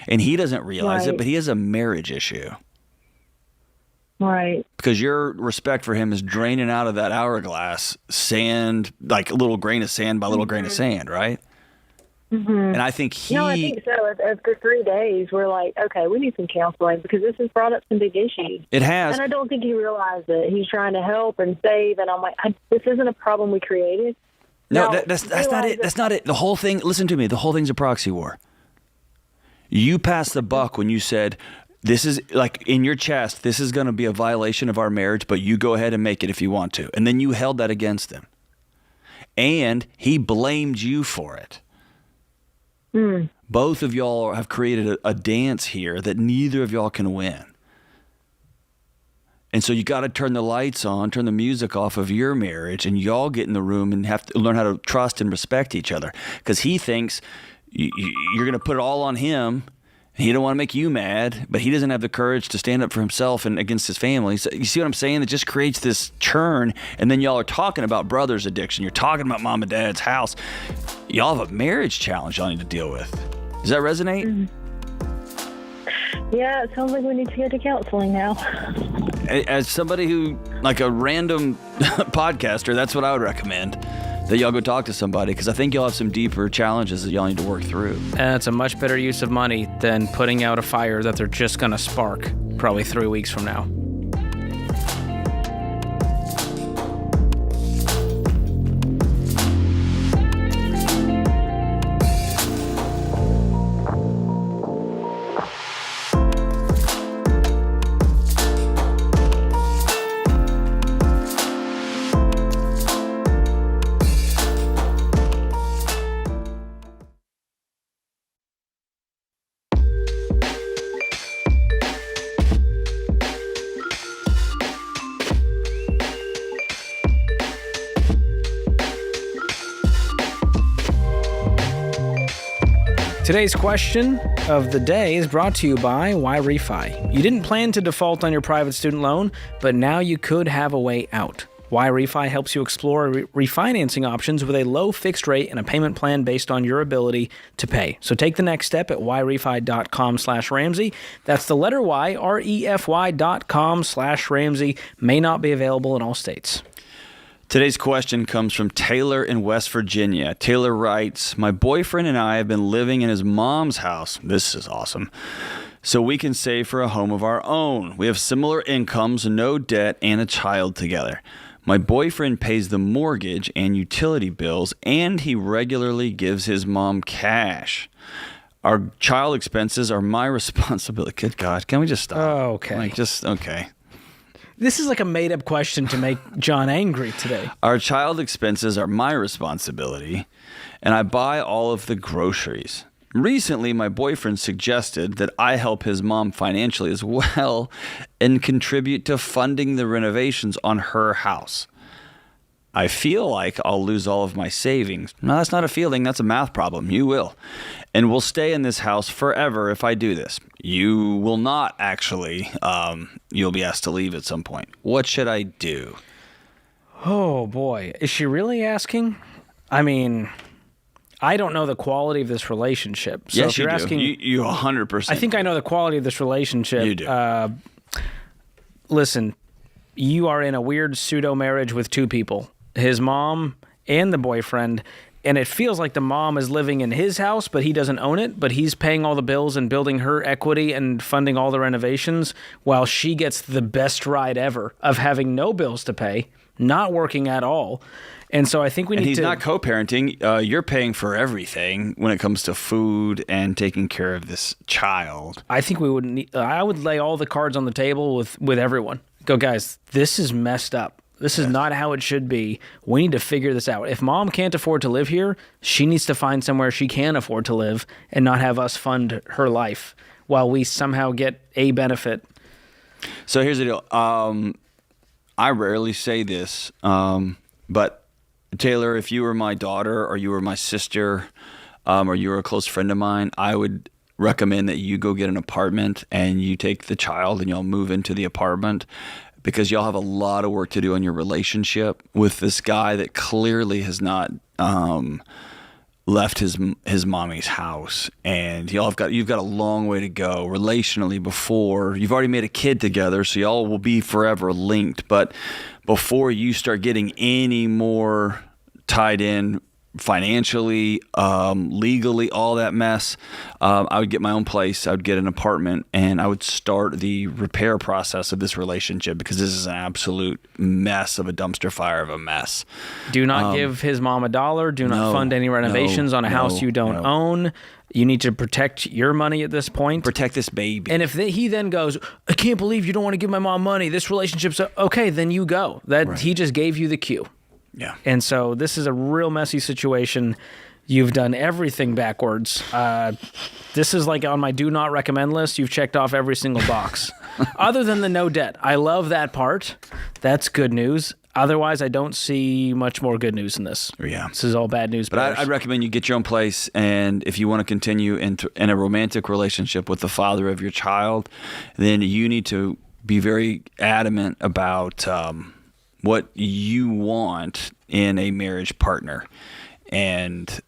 And he doesn't realize it, but he has a marriage issue. Right. Because your respect for him is draining out of that hourglass sand, like a little grain of sand by little grain of sand, right? And I think I think so. After 3 days, we're like, okay, we need some counseling, because this has brought up some big issues. It has. And I don't think he realized it. He's trying to help and save, and I'm like, this isn't a problem we created. No, that's not it. That's not it. The whole thing, listen to me, the whole thing's a proxy war. You passed the buck when you said, this is like in your chest, this is going to be a violation of our marriage, but you go ahead and make it if you want to. And then you held that against him. And he blamed you for it. Both of y'all have created a dance here that neither of y'all can win. And so you got to turn the lights on, turn the music off of your marriage, and y'all get in the room and have to learn how to trust and respect each other. Because he thinks you're going to put it all on him. He don't want to make you mad, but he doesn't have the courage to stand up for himself and against his family. So you see what I'm saying? It just creates this churn, and then y'all are talking about brother's addiction. You're talking about mom and dad's house. Y'all have a marriage challenge y'all need to deal with. Does that resonate? Yeah, it sounds like we need to go to counseling now. As somebody who, like a random podcaster, that's what I would recommend. That y'all go talk to somebody, because I think y'all have some deeper challenges that y'all need to work through. And it's a much better use of money than putting out a fire that they're just going to spark probably 3 weeks from now. Today's question of the day is brought to you by Why Refi. You didn't plan to default on your private student loan, but now you could have a way out. Why Refi helps you explore refinancing options with a low fixed rate and a payment plan based on your ability to pay. So take the next step at whyrefi.com/Ramsey. That's the letter Y, REFY.com/Ramsey. May not be available in all states. Today's question comes from Taylor in West Virginia. Taylor writes, my boyfriend and I have been living in his mom's house. This is awesome. So we can save for a home of our own. We have similar incomes, no debt, and a child together. My boyfriend pays the mortgage and utility bills, and he regularly gives his mom cash. Our child expenses are my responsibility. Good God, can we just stop? Oh, okay. Okay. This is like a made-up question to make John angry today. Our child expenses are my responsibility, and I buy all of the groceries. Recently, my boyfriend suggested that I help his mom financially as well and contribute to funding the renovations on her house. I feel like I'll lose all of my savings. No, that's not a feeling. That's a math problem. You will. And we'll stay in this house forever if I do this. You will not actually. You'll be asked to leave at some point. What should I do? Oh, boy. Is she really asking? I mean, I don't know the quality of this relationship. So yes, if you're you asking, do. You 100%. I think I know the quality of this relationship. You do. Listen, you are in a weird pseudo-marriage with two people, his mom and the boyfriend, and it feels like the mom is living in his house, but he doesn't own it, but he's paying all the bills and building her equity and funding all the renovations while she gets the best ride ever of having no bills to pay, not working at all. And so I think we need to... And he's not co-parenting. You're paying for everything when it comes to food and taking care of this child. I think we would need... I would lay all the cards on the table with everyone. Go, guys, this is messed up. This is not how it should be. We need to figure this out. If mom can't afford to live here, she needs to find somewhere she can afford to live and not have us fund her life while we somehow get a benefit. So here's the deal. I rarely say this, but Taylor, if you were my daughter or you were my sister or you were a close friend of mine, I would recommend that you go get an apartment and you take the child and y'all move into the apartment, because y'all have a lot of work to do on your relationship with this guy that clearly has not left his mommy's house, and you've got a long way to go relationally before you've already made a kid together, so y'all will be forever linked. But before you start getting any more tied in financially, legally, all that mess, I would get my own place. I would get an apartment, and I would start the repair process of this relationship, because this is an absolute mess of a dumpster fire of a mess. Do not give his mom $1. Do not fund any renovations on a house you don't own. You need to protect your money at this point. Protect this baby. And if he then goes, I can't believe you don't want to give my mom money, this relationship's okay, then you go. He just gave you the cue. Yeah. And so this is a real messy situation. You've done everything backwards. This is like on my do not recommend list. You've checked off every single box. Other than the no debt. I love that part. That's good news. Otherwise, I don't see much more good news in this. Yeah. This is all bad news. But I'd recommend you get your own place, and if you want to continue in a romantic relationship with the father of your child, then you need to be very adamant about what you want in a marriage partner. And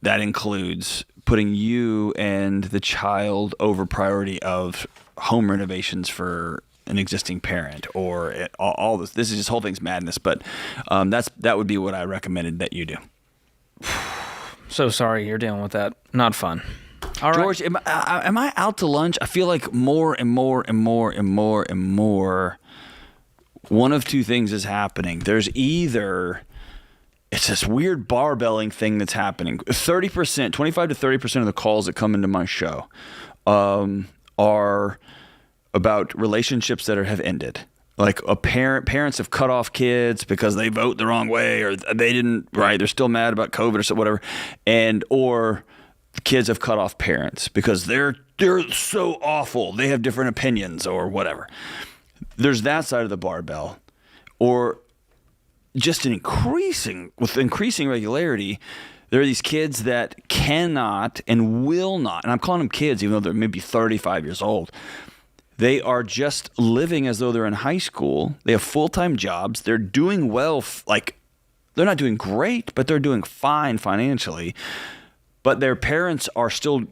that includes putting you and the child over priority of home renovations for an existing parent, or all this. This is this whole thing's madness, but that would be what I recommended that you do. So sorry you're dealing with that. Not fun. All George, right. am I out to lunch? I feel like more and more one of two things is happening. There's either it's this weird barbelling thing that's happening. 30%, 25 to 30% of the calls that come into my show are about relationships that have ended. Like parents have cut off kids because they vote the wrong way, or they didn't, right? They're still mad about COVID or so, whatever. Or kids have cut off parents because they're so awful. They have different opinions or whatever. There's that side of the barbell, or just with increasing regularity, There are these kids that cannot and will not, and I'm calling them kids even though they're maybe 35 years old. They are just living as though they're in high school. They have full-time jobs. They're doing well. They're not doing great, but they're doing fine financially. But their parents are still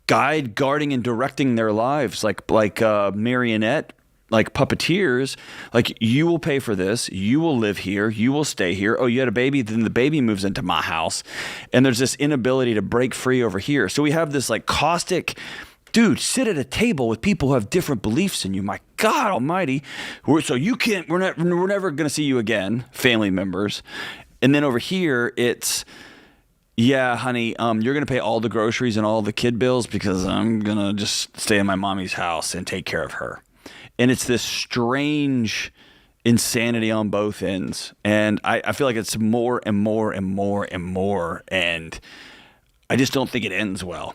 guarding and directing their lives like marionette, like puppeteers. Like, you will pay for this. You will live here. You will stay here. Oh, you had a baby? Then the baby moves into my house. And there's this inability to break free over here. So we have this like caustic, dude, sit at a table with people who have different beliefs than you. My God almighty. We're never going to see you again, family members. And then over here, it's, yeah, honey, you're going to pay all the groceries and all the kid bills because I'm going to just stay in my mommy's house and take care of her. And it's this strange insanity on both ends. And I feel like it's more and more and more and more. And I just don't think it ends well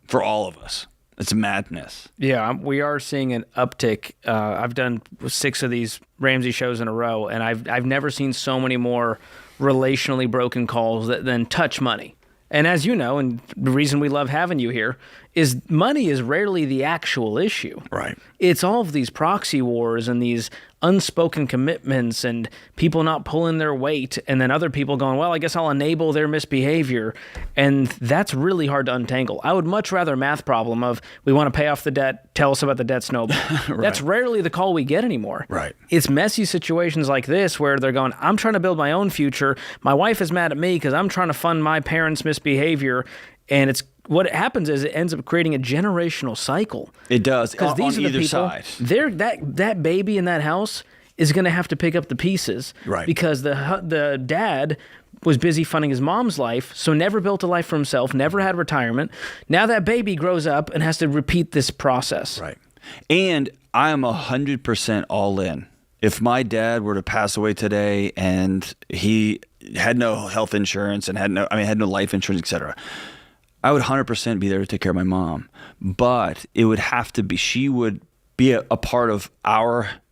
for all of us. It's madness. Yeah, we are seeing an uptick. I've done 6 of these Ramsey shows in a row, and I've never seen so many more relationally broken calls that then touch money. And as you know, and the reason we love having you here, is money is rarely the actual issue. Right. It's all of these proxy wars and these unspoken commitments and people not pulling their weight, and then other people going, well, I guess I'll enable their misbehavior. And that's really hard to untangle. I would much rather a math problem of, we want to pay off the debt, tell us about the debt snowball. Right. That's rarely the call we get anymore. Right. It's messy situations like this where they're going, I'm trying to build my own future. My wife is mad at me because I'm trying to fund my parents' misbehavior. And it's what happens is it ends up creating a generational cycle. It does. Because these on are the either people, side. that baby in that house is going to have to pick up the pieces. Right. Because the dad was busy funding his mom's life, so never built a life for himself, never had retirement. Now that baby grows up and has to repeat this process. Right. And I am 100% all in. If my dad were to pass away today and he had no health insurance and had no life insurance, et cetera, I would 100% be there to take care of my mom. But it would have to be, she would be a part of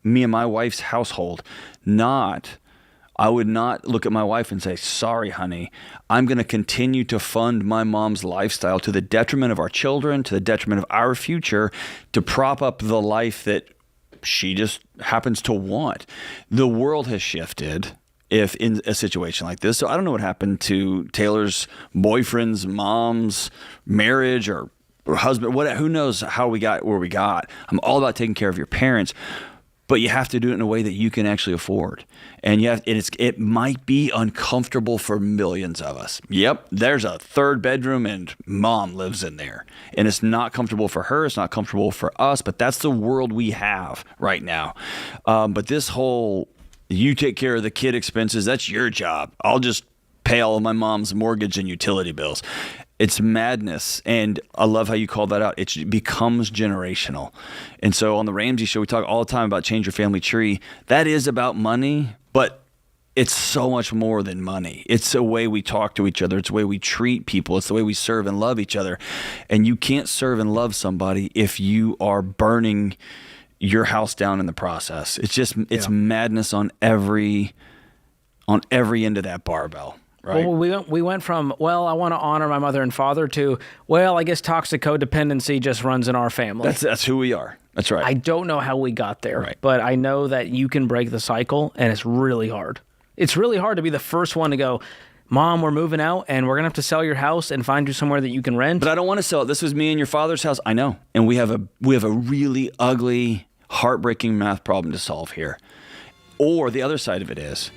me and my wife's household. I would not look at my wife and say, sorry, honey, I'm going to continue to fund my mom's lifestyle to the detriment of our children, to the detriment of our future, to prop up the life that she just happens to want. The world has shifted. If in a situation like this. So I don't know what happened to Taylor's boyfriend's mom's marriage or husband, who knows how we got where we got. I'm all about taking care of your parents, but you have to do it in a way that you can actually afford. And it might be uncomfortable for millions of us. Yep, there's a 3rd bedroom and mom lives in there. And it's not comfortable for her, it's not comfortable for us, but that's the world we have right now. But this whole, you take care of the kid expenses, that's your job. I'll just pay all of my mom's mortgage and utility bills. It's madness. And I love how you call that out. It becomes generational. And so on the Ramsey Show, we talk all the time about change your family tree. That is about money, but it's so much more than money. It's the way we talk to each other. It's the way we treat people. It's the way we serve and love each other. And you can't serve and love somebody if you are burning your house down in the process. It's madness on every end of that barbell. Right. Well, we went from, well, I want to honor my mother and father to, well, I guess toxic codependency just runs in our family. That's who we are. That's right. I don't know how we got there, right, but I know that you can break the cycle, and it's really hard. It's really hard to be the first one to go, Mom, we're moving out, and we're going to have to sell your house and find you somewhere that you can rent. But I don't want to sell it. This was me and your father's house. I know. And we have a really ugly, heartbreaking math problem to solve here. Or the other side of it is,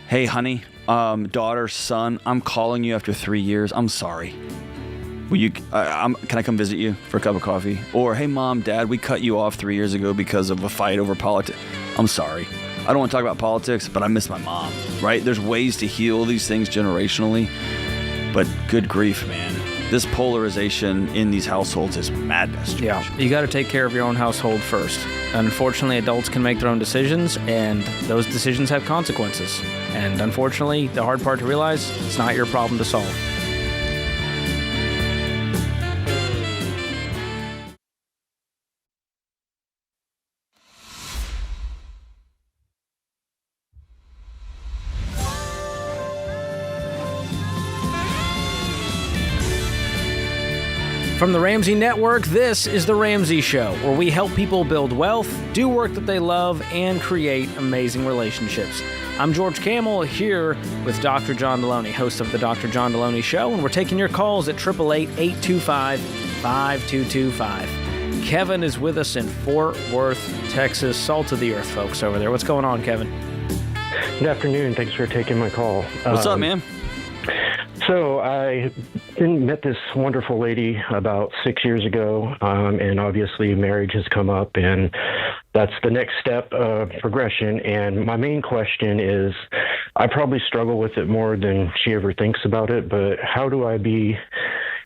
hey, honey, daughter, son, I'm calling you after 3 years. I'm sorry. Can I come visit you for a cup of coffee? Or, hey, Mom, Dad, we cut you off 3 years ago because of a fight over politics. I'm sorry. I don't want to talk about politics, but I miss my mom, right? There's ways to heal these things generationally, but good grief, man. This polarization in these households is madness. George. Yeah, you got to take care of your own household first. Unfortunately, adults can make their own decisions, and those decisions have consequences. And unfortunately, the hard part to realize, it's not your problem to solve. From the Ramsey Network, this is The Ramsey Show, where we help people build wealth, do work that they love, and create amazing relationships. I'm George Kamel, here with Dr. John Delony, host of The Dr. John Delony Show, and we're taking your calls at 888-825-5225. Kevin is with us in Fort Worth, Texas. Salt of the earth, folks, over there. What's going on, Kevin? Good afternoon. Thanks for taking my call. What's up, man? So I met this wonderful lady about 6 years ago, and obviously marriage has come up, and that's the next step of progression. And my main question is, I probably struggle with it more than she ever thinks about it, but how do I be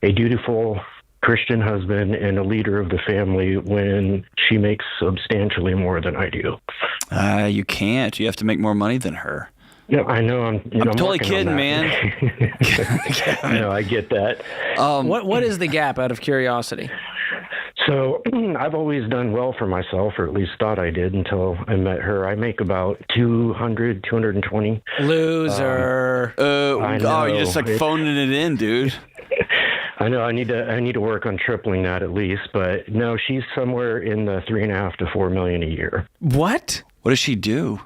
a dutiful Christian husband and a leader of the family when she makes substantially more than I do? You can't. You have to make more money than her. Yeah, I know. I'm totally kidding, man. No, I get that. What is the gap, out of curiosity? So I've always done well for myself, or at least thought I did until I met her. I make about 220. Loser. I know. You're just like phoning it in, dude. I know. I need to work on tripling that at least. But no, she's somewhere in the $3.5 to $4 million a year. What? What does she do?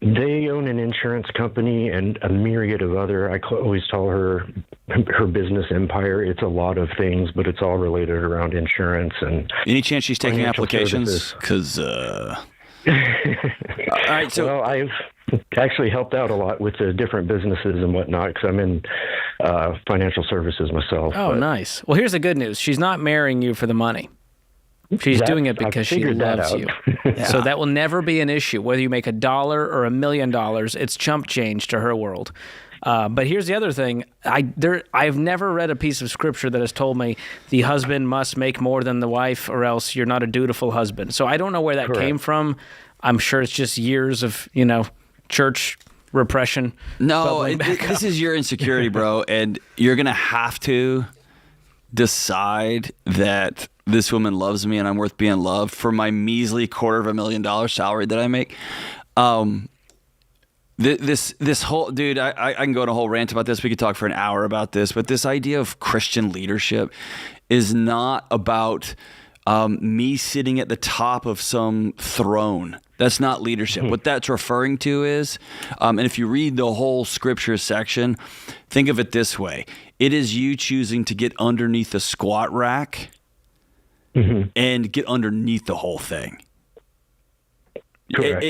They own an insurance company and a myriad of other. I always tell her business empire. It's a lot of things, but it's all related around insurance and. Any chance she's taking applications? Because. All right. So. Well, I've actually helped out a lot with the different businesses and whatnot because I'm in financial services myself. Oh, nice. Well, here's the good news. She's not marrying you for the money. She's doing it because she loves you. Yeah. So that will never be an issue. Whether you make $1 or $1 million, it's chump change to her world. But here's the other thing. I've never read a piece of scripture that has told me the husband must make more than the wife or else you're not a dutiful husband. So I don't know where that came from. I'm sure it's just years of, church repression. No, this is your insecurity, bro. And you're going to have to decide that this woman loves me and I'm worth being loved for my measly $250,000 salary that I make. This whole, dude, I can go on a whole rant about this. We could talk for an hour about this, but this idea of Christian leadership is not about me sitting at the top of some throne. That's not leadership. What that's referring to is, and if you read the whole scripture section, think of it this way. It is you choosing to get underneath the squat rack and get underneath the whole thing.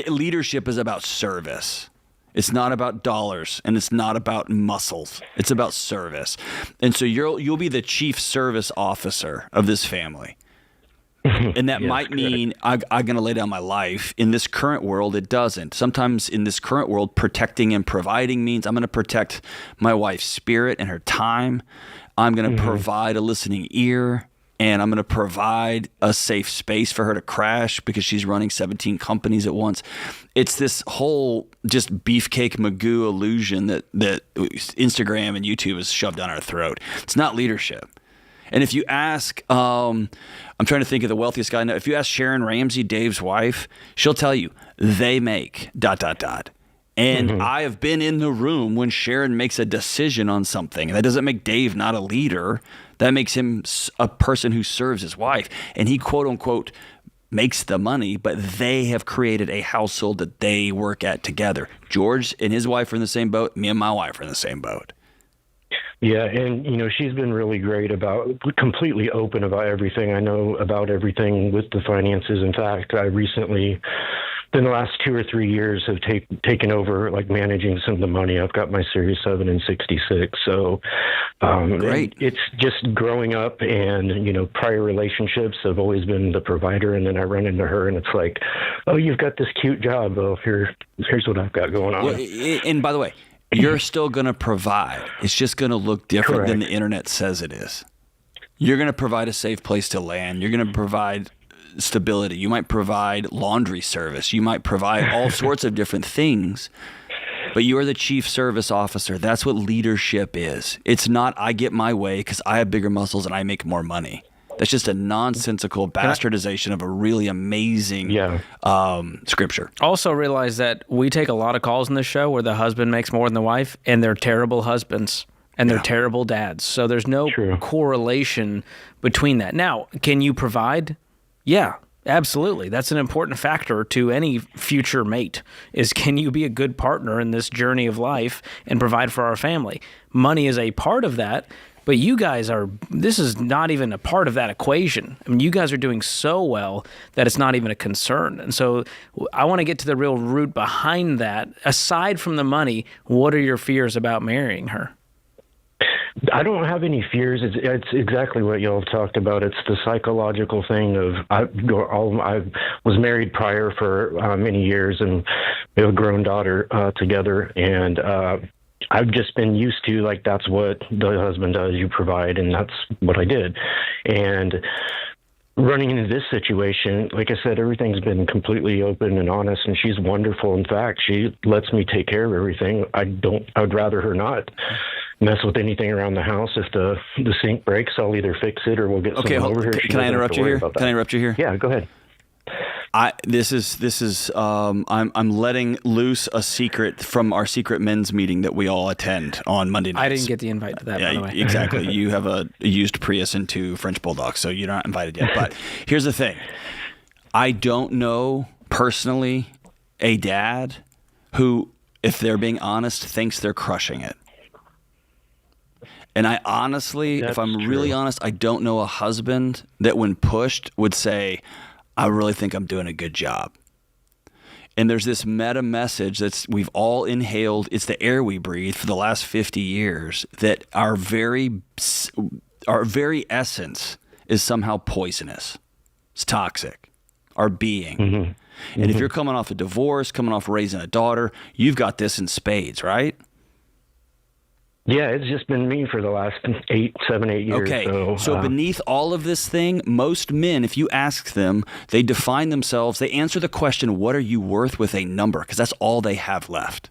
Leadership is about service. It's not about dollars and it's not about muscles. It's about service. And so you'll be the chief service officer of this family. And that might mean I'm going to lay down my life. In this current world, it doesn't. Sometimes in this current world, protecting and providing means I'm going to protect my wife's spirit and her time. I'm going to provide a listening ear, and I'm going to provide a safe space for her to crash because she's running 17 companies at once. It's this whole just beefcake Magoo illusion that Instagram and YouTube has shoved down our throat. It's not leadership. And if you ask, I'm trying to think of the wealthiest guy. If you ask Sharon Ramsey, Dave's wife, she'll tell you they make ... And I have been in the room when Sharon makes a decision on something. That doesn't make Dave not a leader. That makes him a person who serves his wife. And he, quote unquote, makes the money, but they have created a household that they work at together. George and his wife are in the same boat. Me and my wife are in the same boat. Yeah, and she's been really great completely open about everything. I know about everything with the finances. In fact, I recently, in the last 2 or 3 years, have taken over managing some of the money. I've got my Series 7 and 66. So great. It's just growing up, and prior relationships have always been the provider, and then I run into her, and it's like, oh, you've got this cute job. Well, here's what I've got going on. Well, and by the way, you're still going to provide. It's just going to look different than the internet says it is. You're going to provide a safe place to land. You're going to provide stability. You might provide laundry service. You might provide all sorts of different things. But you are the chief service officer. That's what leadership is. It's not I get my way because I have bigger muscles and I make more money. That's just a nonsensical bastardization of a really amazing scripture. Also realize that we take a lot of calls in this show where the husband makes more than the wife, and they're terrible husbands. and they're terrible dads. So there's no correlation between that. Now, can you provide? Yeah, absolutely. That's an important factor to any future mate, is can you be a good partner in this journey of life and provide for our family? Money is a part of that, but you guys this is not even a part of that equation. I mean, you guys are doing so well that it's not even a concern. And so I want to get to the real root behind that. Aside from the money, what are your fears about marrying her? I don't have any fears. It's exactly what y'all have talked about. It's the psychological thing of I was married prior for many years, and we have a grown daughter together, and I've just been used to, like, that's what the husband does, you provide, and that's what I did. And running into this situation, like I said, everything's been completely open and honest, and she's wonderful. In fact, she lets me take care of everything. I'd rather her not mess with anything around the house. If the sink breaks, I'll either fix it or we'll get someone over here. Can I interrupt you here? Can I interrupt you here? Yeah, go ahead. I'm letting loose a secret from our secret men's meeting that we all attend on Monday nights. I didn't get the invite to that, by the way. Exactly. You have a used Prius and 2 French Bulldogs, so you're not invited yet. But here's the thing. I don't know personally a dad who, if they're being honest, thinks they're crushing it. And I honestly, if I'm really honest, I don't know a husband that when pushed would say, I really think I'm doing a good job. And there's this meta message we've all inhaled. It's the air we breathe for the last 50 years, that our very essence is somehow poisonous. It's toxic. Our being. Mm-hmm. And if you're coming off a divorce, coming off raising a daughter, you've got this in spades, right? Yeah, it's just been me for the last 7, 8 years. Okay, so beneath all of this thing, most men, if you ask them, they define themselves, they answer the question, what are you worth, with a number, because that's all they have left.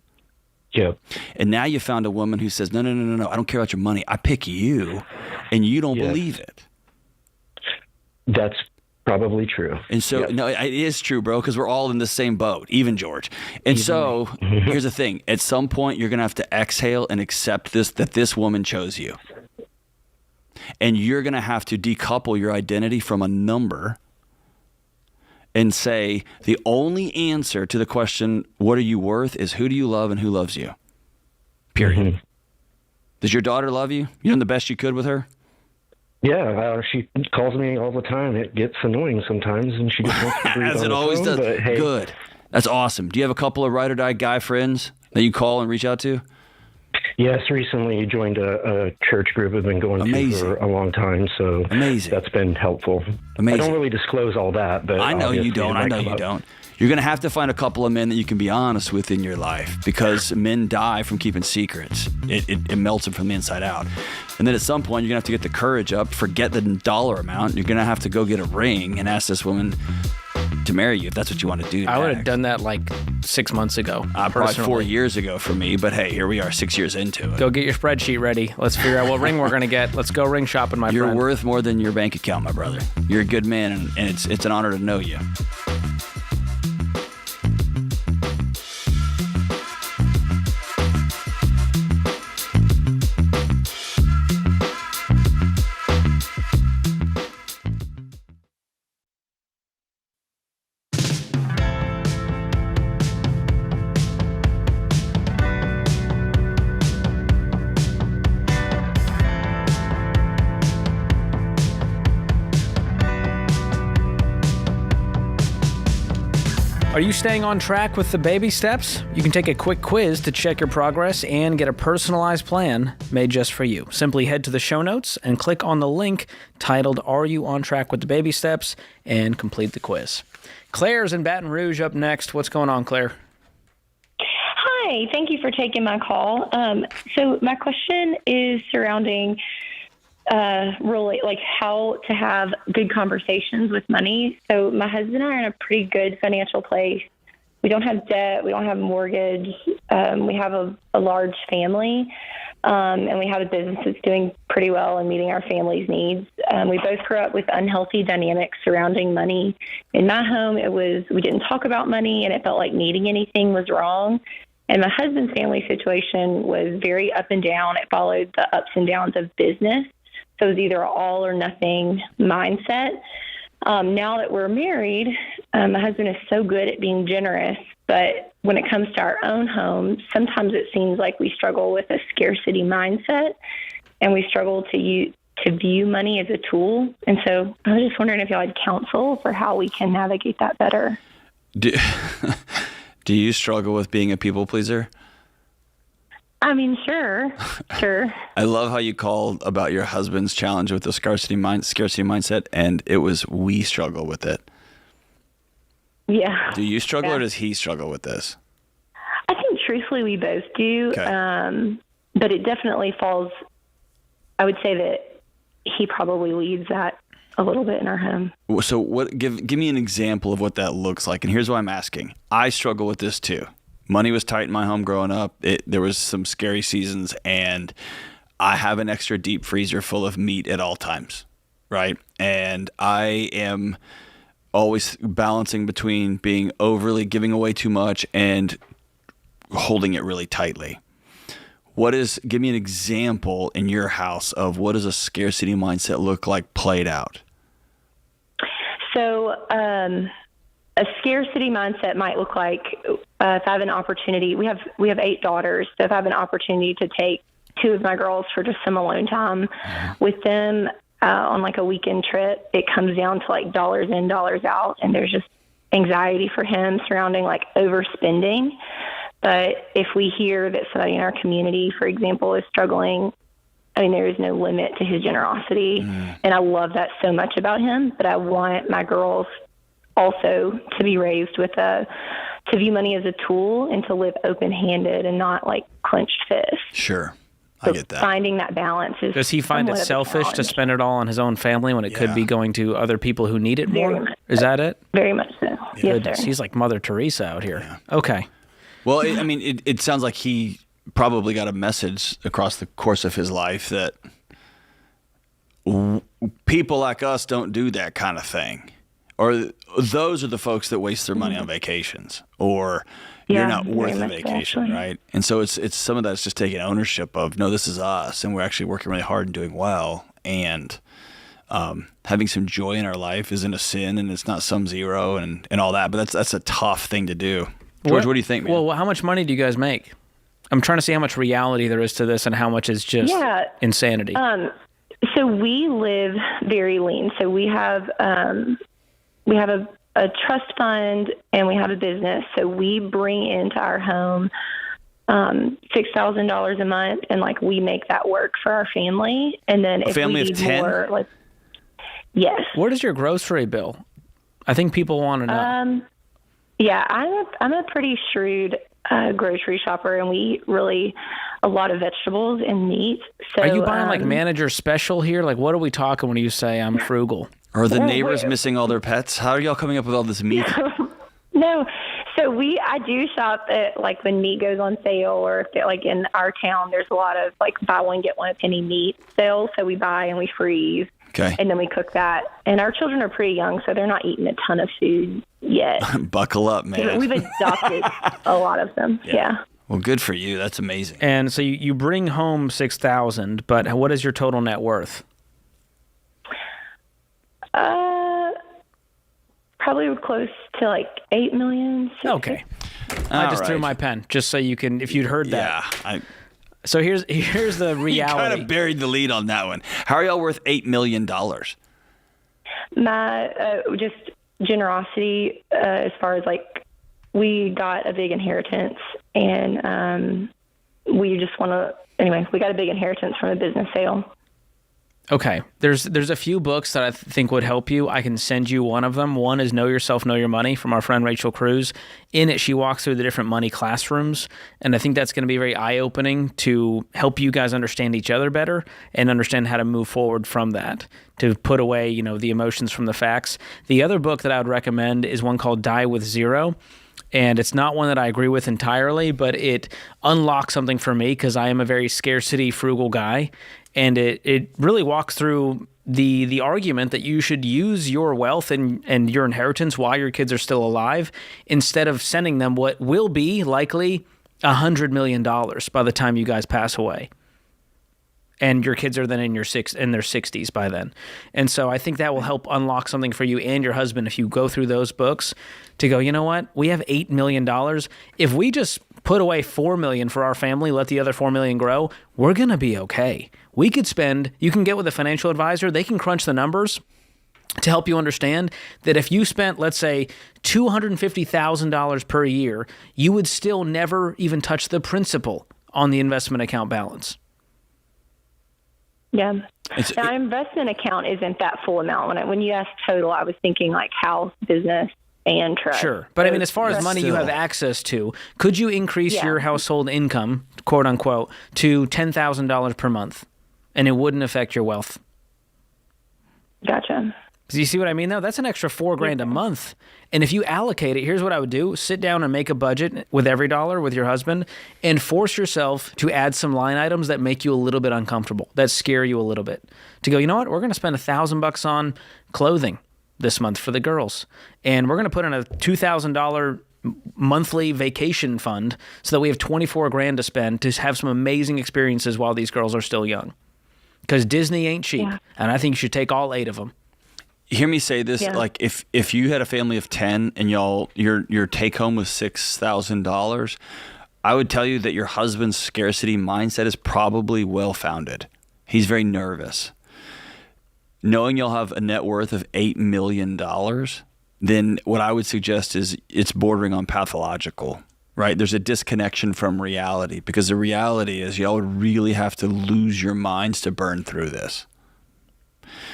Yeah. And now you found a woman who says, no, I don't care about your money. I pick you, and you don't believe it. That's probably true. And so, no, it is true, bro, because we're all in the same boat, even George. And so, here's the thing. At some point, you're going to have to exhale and accept that this woman chose you. And you're going to have to decouple your identity from a number and say, the only answer to the question, what are you worth, is who do you love and who loves you? Period. Mm-hmm. Does your daughter love you? You done the best you could with her? Yeah, she calls me all the time. It gets annoying sometimes, and she just wants to breathe as on it the always phone, does. But, hey. Good. That's awesome. Do you have a couple of ride or die guy friends that you call and reach out to? Yes, recently joined a church group I've been going to for a long time, so that's been helpful. Amazing. I don't really disclose all that, but I know you don't. You're going to have to find a couple of men that you can be honest with in your life, because men die from keeping secrets. It melts them from the inside out. And then at some point, you're going to have to get the courage up, forget the dollar amount. You're going to have to go get a ring and ask this woman to marry you if that's what you want to do. I would have done that like 6 months ago. Probably 4 years ago for me, but hey, here we are 6 years into it. Go get your spreadsheet ready. Let's figure out what ring we're going to get. Let's go ring shopping, my friend. You're worth more than your bank account, my brother. You're a good man, and it's an honor to know you. Are you staying on track with the baby steps? You can take a quick quiz to check your progress and get a personalized plan made just for you. Simply head to the show notes and click on the link titled Are You on Track with the Baby Steps, and complete the quiz. Claire's in Baton Rouge up next. What's going on, Claire? Hi, thank you for taking my call. So my question is surrounding really like how to have good conversations with money. So my husband and I are in a pretty good financial place. We don't have debt. We don't have a mortgage. We have a large family, and we have a business that's doing pretty well and meeting our family's needs. We both grew up with unhealthy dynamics surrounding money. In my home, we didn't talk about money, and it felt like needing anything was wrong. And my husband's family situation was very up and down. It followed the ups and downs of business. So it was either all or nothing mindset. Now that we're married, my husband is so good at being generous, but when it comes to our own home, sometimes it seems like we struggle with a scarcity mindset, and we struggle to view money as a tool. And so I was just wondering if y'all had counsel for how we can navigate that better. Do you struggle with being a people pleaser? I mean, sure. I love how you called about your husband's challenge with the scarcity mindset, and it was we struggle with it. Yeah. Do you struggle or does he struggle with this? I think truthfully we both do, Okay. But it definitely falls. I would say that he probably leads that a little bit in our home. So what? Give me an example of what that looks like, and here's why I'm asking. I struggle with this too. Money was tight in my home growing up. There was some scary seasons, and I have an extra deep freezer full of meat at all times, right? And I am always balancing between being overly giving away too much and holding it really tightly. Give me an example in your house of what does a scarcity mindset look like played out? So a scarcity mindset might look like if I have an opportunity, we have 8 daughters. So if I have an opportunity to take 2 of my girls for just some alone time with them on like a weekend trip, it comes down to like dollars in, dollars out. And there's just anxiety for him surrounding like overspending. But if we hear that somebody in our community, for example, is struggling, I mean, there is no limit to his generosity. And I love that so much about him. But I want my girls also to be raised with to view money as a tool and to live open-handed and not like clenched fists. Sure. I get that. Finding that balance is. Does he find it selfish to spend it all on his own family when it could be going to other people who need it more? Is that it? Very much so. Yes, sir. He's like Mother Teresa out here. Yeah. Okay. Well, it sounds like he probably got a message across the course of his life that people like us don't do that kind of thing. Or those are the folks that waste their money on vacations, or you're not worth a vacation, right? And so it's some of that's just taking ownership of, no, this is us, and we're actually working really hard and doing well, and having some joy in our life isn't a sin, and it's not some zero and all that. But that's a tough thing to do. George, what do you think, man? Well, how much money do you guys make? I'm trying to see how much reality there is to this and how much is just insanity. So we live very lean. So we have a trust fund and we have a business. So we bring into our home $6,000 a month, and like we make that work for our family. And then if family we need of 10? more, like yes. What is your grocery bill? I think people want to know. Yeah, I'm a pretty shrewd grocery shopper, and we eat really a lot of vegetables and meat. So, are you buying like manager special here? Like, what are we talking when you say I'm frugal? Are the neighbors missing all their pets? How are y'all coming up with all this meat? No. So I do shop at like when meat goes on sale, or if like in our town, there's a lot of like buy one, get one a penny meat sales. So we buy and we freeze. Okay. And then we cook that. And our children are pretty young, so they're not eating a ton of food yet. Buckle up, man. We've adopted a lot of them. Yeah. Well, good for you. That's amazing. And so you bring home $6,000, but what is your total net worth? Probably close to like $8 million. Okay. I just threw my pen just so you can, if you'd heard that. Yeah. So here's the reality. You kind of buried the lead on that one. How are y'all worth $8 million? My just generosity, as far as like we got a big inheritance, and we just want to. Anyway, we got a big inheritance from a business sale. Okay. There's a few books that I think would help you. I can send you one of them. One is Know Yourself, Know Your Money from our friend Rachel Cruz. In it, she walks through the different money classrooms, and I think that's going to be very eye-opening to help you guys understand each other better and understand how to move forward from that, to put away, the emotions from the facts. The other book that I would recommend is one called Die with Zero. And it's not one that I agree with entirely, but it unlocks something for me because I am a very scarcity, frugal guy. And it really walks through the argument that you should use your wealth and your inheritance while your kids are still alive, instead of sending them what will be likely $100 million by the time you guys pass away. And your kids are then in their 60s by then. And so I think that will help unlock something for you and your husband if you go through those books to go, you know what? We have $8 million. If we just put away $4 million for our family, let the other $4 million grow, we're going to be okay. We could spend, you can get with a financial advisor, they can crunch the numbers to help you understand that if you spent, let's say, $250,000 per year, you would still never even touch the principal on the investment account balance. Yeah. Our investment account isn't that full amount. When you asked total, I was thinking like house, business, and trust. Sure. But I mean, as far as money you have access to, could you increase your household income, quote unquote, to $10,000 per month and it wouldn't affect your wealth? Gotcha. Do you see what I mean, though? That's an extra $4,000 a month. And if you allocate it, here's what I would do. Sit down and make a budget with EveryDollar with your husband and force yourself to add some line items that make you a little bit uncomfortable, that scare you a little bit. To go, you know what? We're going to spend $1,000 on clothing this month for the girls. And we're going to put in a $2,000 monthly vacation fund so that we have $24,000 to spend to have some amazing experiences while these girls are still young. Because Disney ain't cheap. Yeah. And I think you should take all 8 of them. Hear me say this, like if you had a family of 10 and your take home was $6,000, I would tell you that your husband's scarcity mindset is probably well founded. He's very nervous. Knowing you'll have a net worth of $8 million, then what I would suggest is it's bordering on pathological, right? There's a disconnection from reality because the reality is y'all would really have to lose your minds to burn through this.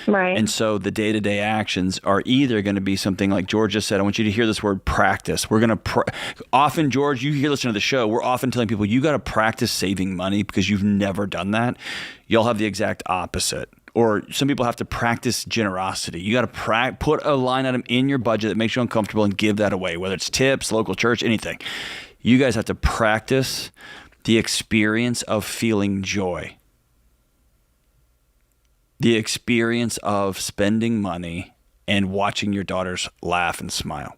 Right. And so the day-to-day actions are either going to be something like George just said. I want you to hear this word practice. We're going to often, George, you hear listen to the show. We're often telling people you got to practice saving money because you've never done that. Y'all have the exact opposite. Or some people have to practice generosity. You got to put a line item in your budget that makes you uncomfortable and give that away, whether it's tips, local church, anything. You guys have to practice the experience of feeling joy. The experience of spending money and watching your daughters laugh and smile.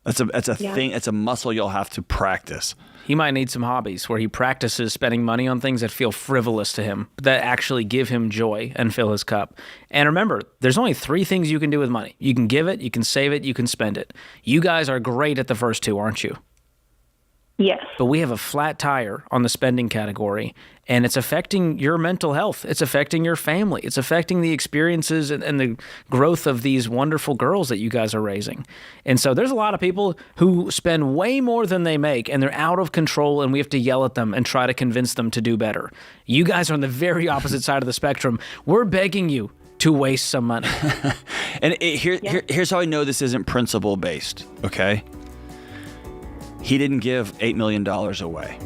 That's a thing. It's a muscle you'll have to practice. He might need some hobbies where he practices spending money on things that feel frivolous to him, but that actually give him joy and fill his cup. And remember, there's only 3 things you can do with money. You can give it, you can save it, you can spend it. You guys are great at the first 2, aren't you? Yes. But we have a flat tire on the spending category, and it's affecting your mental health. It's affecting your family. It's affecting the experiences and the growth of these wonderful girls that you guys are raising. And so there's a lot of people who spend way more than they make, and they're out of control, and we have to yell at them and try to convince them to do better. You guys are on the very opposite side of the spectrum. We're begging you to waste some money. And here's how I know this isn't principle-based, okay? He didn't give $8 million away.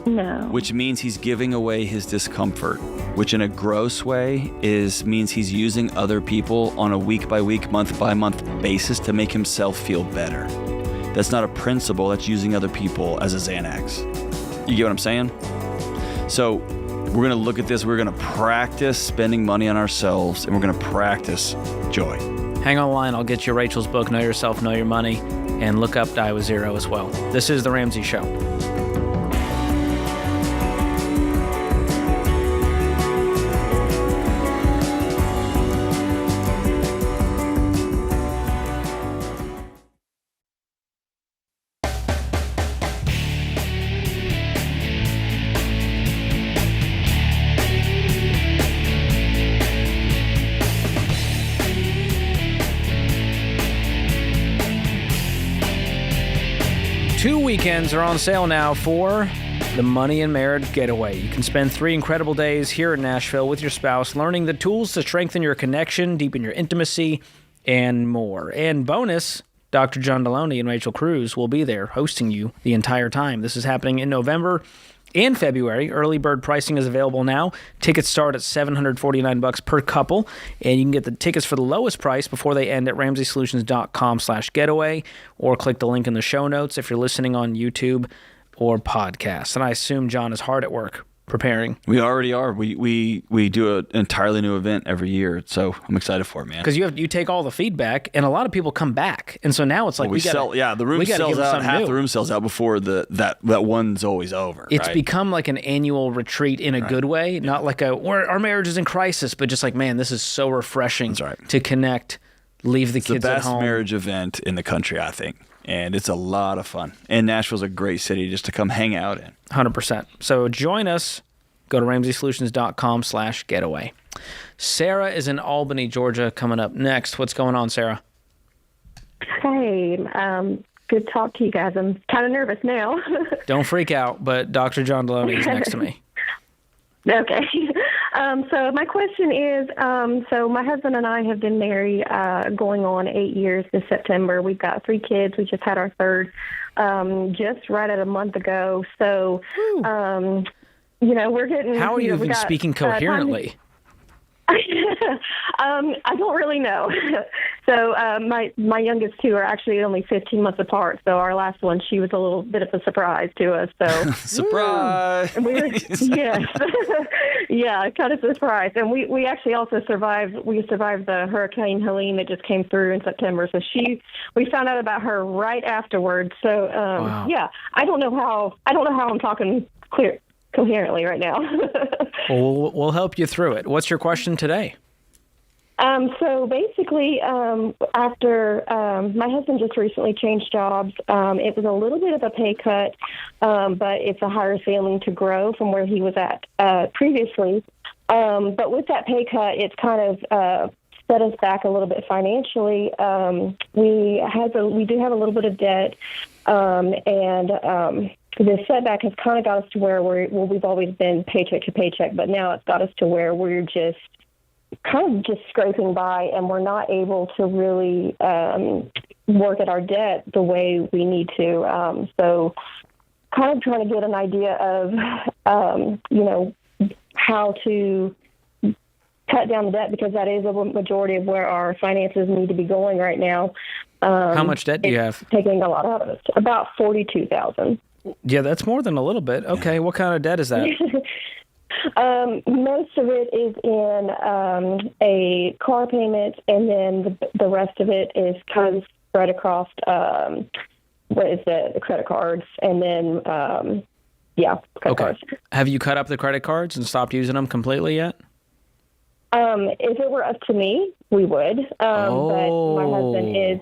No. Which means he's giving away his discomfort, which in a gross way means he's using other people on a week-by-week, month-by-month basis to make himself feel better. That's not a principle. That's using other people as a Xanax. You get what I'm saying? So we're going to look at this. We're going to practice spending money on ourselves, and we're going to practice joy. Hang on the line. I'll get you Rachel's book, Know Yourself, Know Your Money, and look up Die With Zero as well. This is The Ramsey Show. Two weekends are on sale now for the Money and Marriage Getaway. You can spend 3 incredible days here in Nashville with your spouse, learning the tools to strengthen your connection, deepen your intimacy, and more. And bonus, Dr. John Delony and Rachel Cruz will be there hosting you the entire time. This is happening in November and February. Early bird pricing is available now. Tickets start at $749 per couple, and you can get the tickets for the lowest price before they end at RamseySolutions.com/getaway, or click the link in the show notes if you're listening on YouTube or podcast. And I assume John is hard at work preparing. We already are. We do an entirely new event every year, so I'm excited for it, man. Because you take all the feedback, and a lot of people come back, and so now it's like the room sells out. Half the room sells out before that one's always over. It's right? become like an annual retreat in a good way, not like our marriage is in crisis, but just like, man, this is so refreshing to connect, leave the kids at home. It's the best marriage event in the country, I think. And it's a lot of fun. And Nashville's a great city just to come hang out in. 100%. So join us. Go to RamseySolutions.com/getaway. Sarah is in Albany, Georgia, coming up next. What's going on, Sarah? Hey, good talk to you guys. I'm kind of nervous now. Don't freak out, but Dr. John Delony is next to me. Okay. So my question is, so my husband and I have been married going on 8 years this September. We've got 3 kids. We just had our third just right at a month ago. So, we're getting... How are you even speaking coherently? I don't really know. So my youngest 2 are actually only 15 months apart. So our last one, she was a little bit of a surprise to us. So surprise! Yes, yeah, kind of surprise. And we actually also survived. We survived the Hurricane Helene that just came through in September. So we found out about her right afterwards. So wow. Yeah, I don't know how I'm talking coherently right now. Well, we'll help you through it. What's your question today? So basically, after my husband just recently changed jobs, it was a little bit of a pay cut, but it's a higher ceiling to grow from where he was at previously. But with that pay cut, it's kind of set us back a little bit financially. We do have a little bit of debt, and the setback has kind of got us to where we've always been paycheck to paycheck, but now it's got us to where we're just kind of just scraping by, and we're not able to really work at our debt the way we need to. So kind of trying to get an idea of, how to cut down the debt, because that is a majority of where our finances need to be going right now. How much debt do you have? Taking a lot out of us. About $42,000. Yeah, that's more than a little bit. Okay, what kind of debt is that? Most of it is in a car payment, and then the rest of it is kind of spread across the credit cards, and then credit cards. Have you cut up the credit cards and stopped using them completely yet? If it were up to me, we would. But my husband is,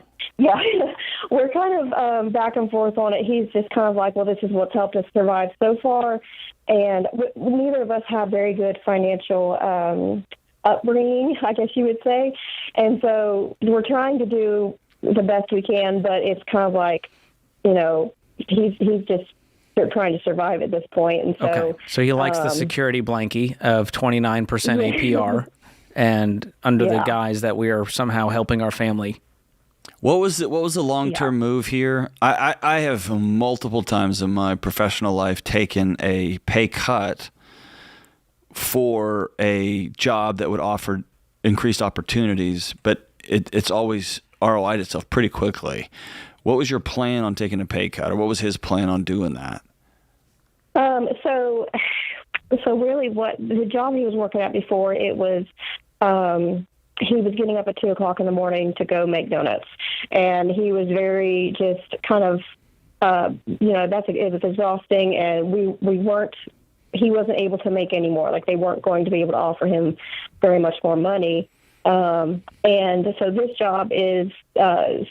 we're kind of back and forth on it. He's just kind of like, well, this is what's helped us survive so far. And neither of us have very good financial upbringing, I guess you would say. And so we're trying to do the best we can, but it's kind of like, he's just trying to survive at this point. And so he likes the security blankie of 29% APR. And under the guise that we are somehow helping our family. What was the long-term move here? I have multiple times in my professional life taken a pay cut for a job that would offer increased opportunities, but it's always ROI'd itself pretty quickly. What was your plan on taking a pay cut, or what was his plan on doing that? So really what the job he was working at before, it was he was getting up at 2:00 in the morning to go make donuts, and he was very just kind of it was exhausting, and he wasn't able to make any more. Like, they weren't going to be able to offer him very much more money. And so this job is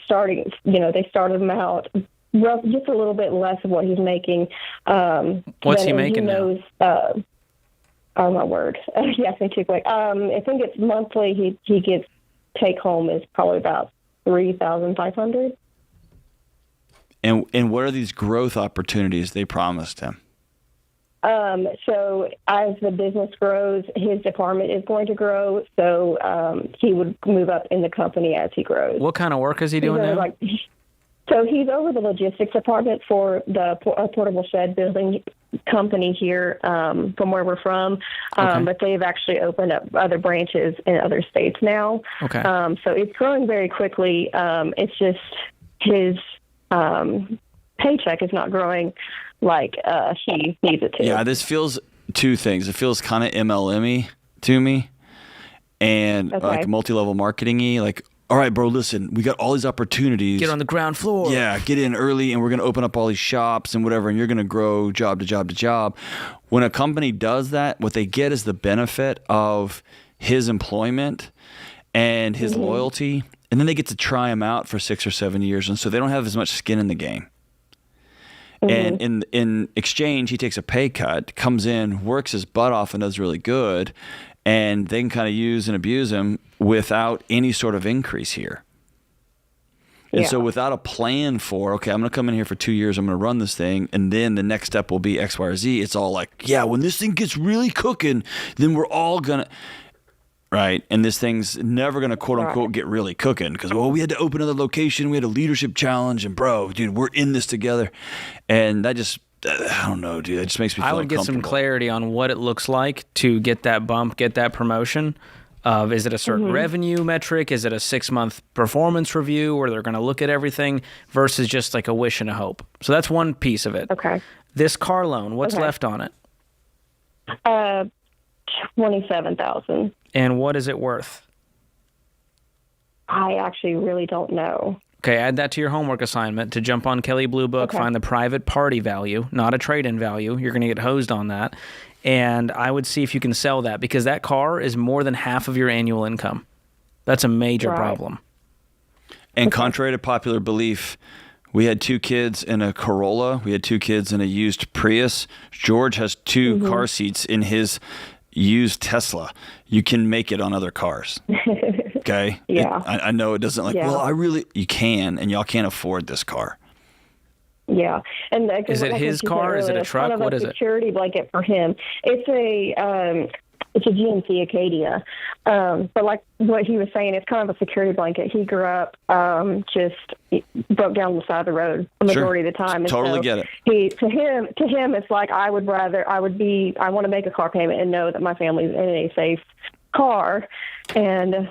starting, they started him out just a little bit less of what he's making. What's he making now? Oh, my word. Yes, me too quick. I think it's monthly. He gets take home is probably about $3,500. And what are these growth opportunities they promised him? So as the business grows, his department is going to grow. So he would move up in the company as he grows. What kind of work is he doing now? So he's over the logistics department for the portable shed building company here from where we're from. But they've actually opened up other branches in other states now. Okay. So it's growing very quickly. It's just his paycheck is not growing like he needs it to. Yeah, this feels two things. It feels kind of MLM-y to me, and like multi-level marketing-y. Like, all right, bro, listen, we got all these opportunities. Get on the ground floor. Yeah, get in early, and we're going to open up all these shops and whatever, and you're going to grow job to job to job. When a company does that, what they get is the benefit of his employment and his loyalty, and then they get to try him out for 6 or 7 years, and so they don't have as much skin in the game. And in exchange, he takes a pay cut, comes in, works his butt off, and does really good, and they can kind of use and abuse him without any sort of increase here. And so without a plan for, okay, I'm going to come in here for 2 years, I'm going to run this thing, and then the next step will be X, Y, or Z. It's all like, yeah, when this thing gets really cooking, then we're all going to, right? And this thing's never going to, quote unquote, get really cooking because, well, we had to open another location, we had a leadership challenge, and bro, dude, we're in this together. And that just, I don't know, dude, that just makes me feel I would get some clarity on what it looks like to get that bump, get that promotion. Is it a certain revenue metric? Is it a 6-month performance review where they're going to look at everything versus just like a wish and a hope? So that's one piece of it. Okay. This car loan, what's left on it? $27,000. And what is it worth? I actually really don't know. Okay, add that to your homework assignment to jump on Kelley Blue Book, find the private party value, not a trade-in value. You're going to get hosed on that. And I would see if you can sell that because that car is more than half of your annual income. That's a major problem. And contrary to popular belief, we had 2 kids in a Corolla. We had 2 kids in a used Prius. George has 2 car seats in his used Tesla. You can make it on other cars. Okay? Yeah. I know it doesn't you can, and y'all can't afford this car. Yeah, and is it his car? Is it a truck? What is it? Security blanket for him. It's a GMC Acadia, but like what he was saying, it's kind of a security blanket. He grew up just broke down on the side of the road the majority of the time. And totally get it. To him, it's like I want to make a car payment and know that my family's in a safe car, and.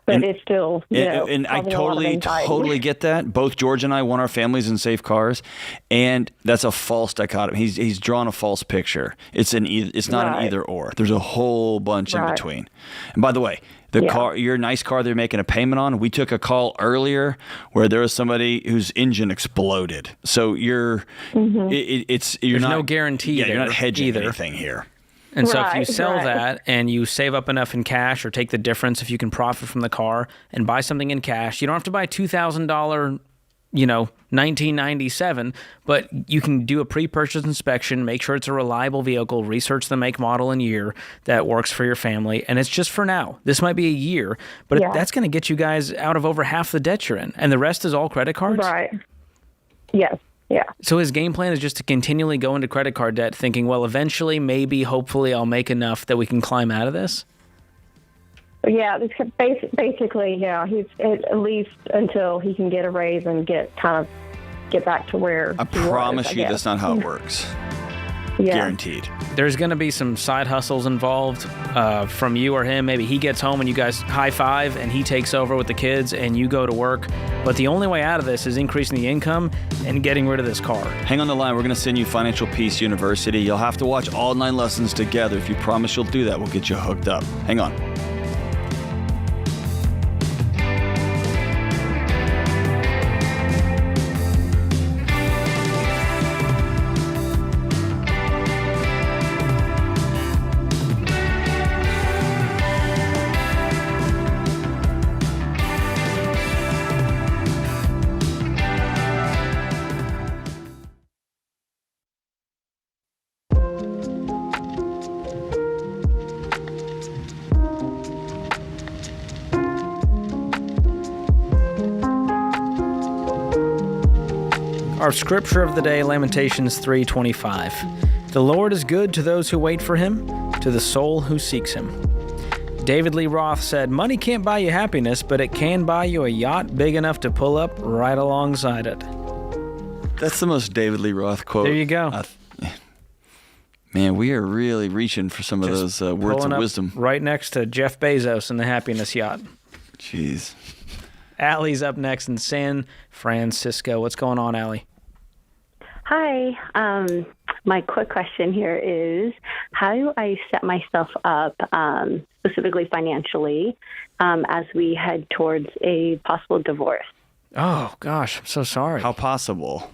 But it's still, and I totally get that. Both George and I want our families in safe cars, and that's a false dichotomy. He's drawn a false picture. It's not an either or. There's a whole bunch in between. And by the way, the car, your nice car they're making a payment on, we took a call earlier where there was somebody whose engine exploded. So you're There's no guarantee. Yeah, you're not hedging anything here. And so if you sell that and you save up enough in cash or take the difference if you can profit from the car and buy something in cash, you don't have to buy $2,000, 1997, but you can do a pre-purchase inspection, make sure it's a reliable vehicle, research the make, model, and year that works for your family. And it's just for now. This might be a year, but that's going to get you guys out of over half the debt you're in. And the rest is all credit cards? Right. Yes. Yeah. So his game plan is just to continually go into credit card debt thinking, well, eventually, maybe, hopefully, I'll make enough that we can climb out of this? Yeah, basically, yeah. He's at least until he can get a raise and get back to where I promise you that's not how it works. Yeah. Guaranteed. There's going to be some side hustles involved from you or him. Maybe he gets home and you guys high five and he takes over with the kids and you go to work. But the only way out of this is increasing the income and getting rid of this car. Hang on the line. We're going to send you Financial Peace University. You'll have to watch all 9 lessons together. If you promise you'll do that, we'll get you hooked up. Hang on. Our scripture of the day, Lamentations 3:25. The Lord is good to those who wait for him, to the soul who seeks him. David Lee Roth said, money can't buy you happiness, but it can buy you a yacht big enough to pull up right alongside it. That's the most David Lee Roth quote. There you go. Man, we are really reaching for some of those words of wisdom. Right next to Jeff Bezos and the happiness yacht. Jeez. Allie's up next in San Francisco. What's going on, Allie? Hi. my quick question here is, how do I set myself up, specifically financially, as we head towards a possible divorce? Oh, gosh, I'm so sorry. How possible?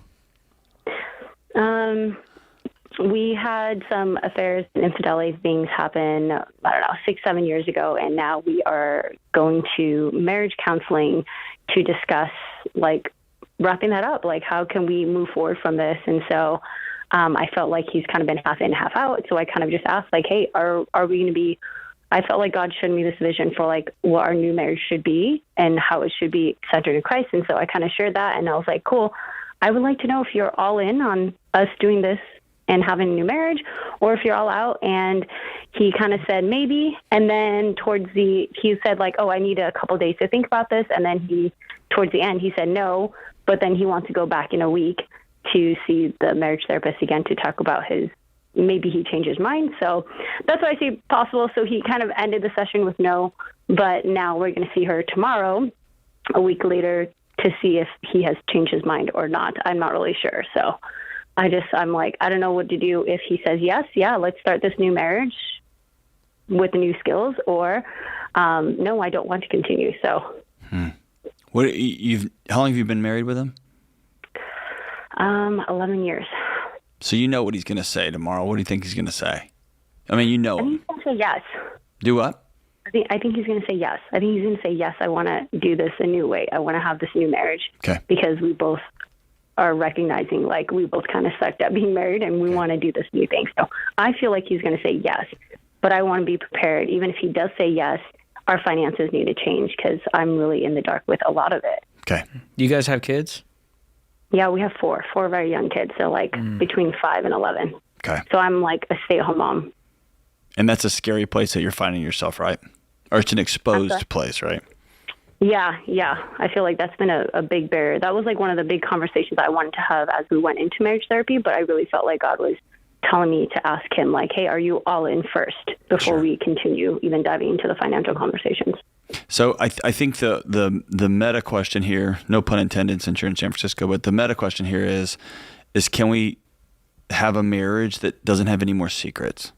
We had some affairs and infidelity things happen, 6-7 years ago, and now we are going to marriage counseling to discuss, like, wrapping that up. Like, how can we move forward from this? And so I felt like he's kind of been half in, half out. So I kind of just asked, like, hey, are we going to be, I felt like God showed me this vision for, like, what our new marriage should be and how it should be centered in Christ. And so I kind of shared that, and I was like, cool, I would like to know if you're all in on us doing this and having a new marriage, or if you're all out. And he kind of said maybe, and then he said, like, oh, I need a couple days to think about this. And then towards the end, he said no, but then he wants to go back in a week to see the marriage therapist again to talk about maybe he changed his mind. So that's what I see possible. So he kind of ended the session with no, but now we're going to see her tomorrow, a week later, to see if he has changed his mind or not. I'm not really sure. So I'm like, I don't know what to do. If he says yes, yeah, let's start this new marriage with the new skills, or no, I don't want to continue. So, how long have you been married with him? 11 years. So you know what he's going to say tomorrow. What do you think he's going to say? I mean, you know him. He's going to say yes. Do what? I think he's going to say yes. I think he's going to say yes. I want to do this a new way. I want to have this new marriage. Okay. Because we both are recognizing, like, we both kind of sucked at being married, and we want to do this new thing. So I feel like he's going to say yes, but I want to be prepared. Even if he does say yes, our finances need to change, because I'm really in the dark with a lot of it. Okay. Do you guys have kids? Yeah, we have four very young kids. So like between 5 and 11. Okay. So I'm like a stay-at-home mom. And that's a scary place that you're finding yourself, right? Or it's an exposed place, right? Yeah. I feel like that's been a big barrier. That was like one of the big conversations I wanted to have as we went into marriage therapy, but I really felt like God was telling me to ask him, like, hey, are you all in first before we continue even diving into the financial conversations? So I think the meta question here, no pun intended since you're in San Francisco, but the meta question here is can we have a marriage that doesn't have any more secrets?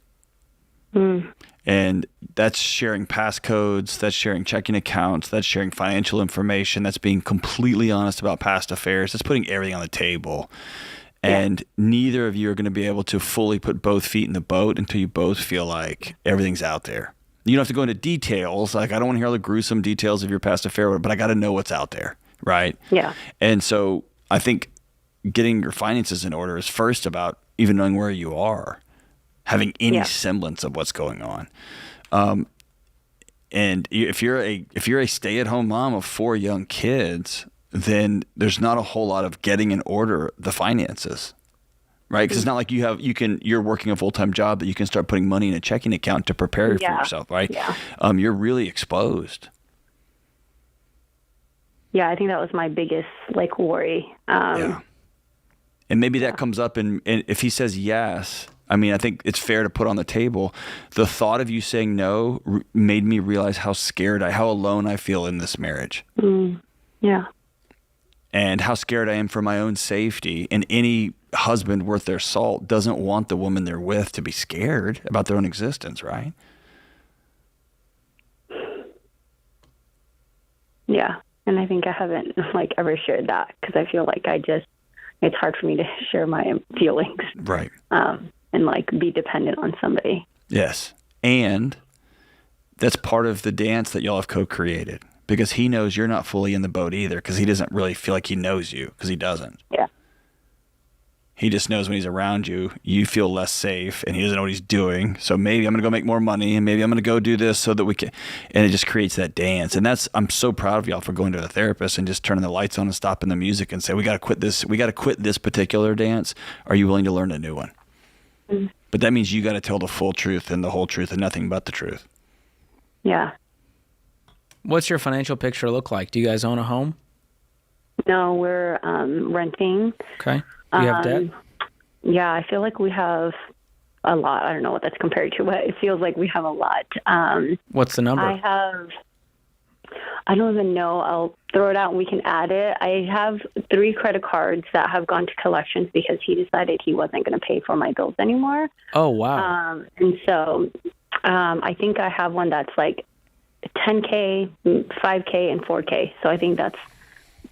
And that's sharing passcodes, that's sharing checking accounts, that's sharing financial information, that's being completely honest about past affairs, that's putting everything on the table. And neither of you are going to be able to fully put both feet in the boat until you both feel like everything's out there. You don't have to go into details. Like, I don't want to hear all the gruesome details of your past affair, but I got to know what's out there, right? Yeah. And so I think getting your finances in order is first about even knowing where you are, having any semblance of what's going on. And if you're a stay-at-home mom of 4 young kids, then there's not a whole lot of getting in order the finances, right? Because it's not like you're working a full-time job that you can start putting money in a checking account to prepare for yourself, right? Yeah. You're really exposed. Yeah, I think that was my biggest worry. And maybe that comes up, and if he says yes, I mean, I think it's fair to put on the table. The thought of you saying no made me realize how alone I feel in this marriage. Yeah. And how scared I am for my own safety. And any husband worth their salt doesn't want the woman they're with to be scared about their own existence, right? Yeah. And I think I haven't ever shared that, because I feel like it's hard for me to share my feelings. Right. And be dependent on somebody. Yes. And that's part of the dance that y'all have co-created, because he knows you're not fully in the boat either, because he doesn't really feel like he knows you, because he doesn't. Yeah. He just knows when he's around you, you feel less safe, and he doesn't know what he's doing. So maybe I'm going to go make more money, and maybe I'm going to go do this so that we can, and it just creates that dance. And I'm so proud of y'all for going to the therapist and just turning the lights on and stopping the music and say, we got to quit this particular dance. Are you willing to learn a new one? Mm-hmm. But that means you got to tell the full truth and the whole truth and nothing but the truth. Yeah. What's your financial picture look like? Do you guys own a home? No, we're renting. Okay. Do you have debt? Yeah, I feel like we have a lot. I don't know what that's compared to, but it feels like we have a lot. What's the number? I have I don't even know. I'll throw it out and we can add it. I have 3 credit cards that have gone to collections because he decided he wasn't going to pay for my bills anymore. Oh, wow. And so I think I have one that's like $10K, $5K, and $4K. So I think that's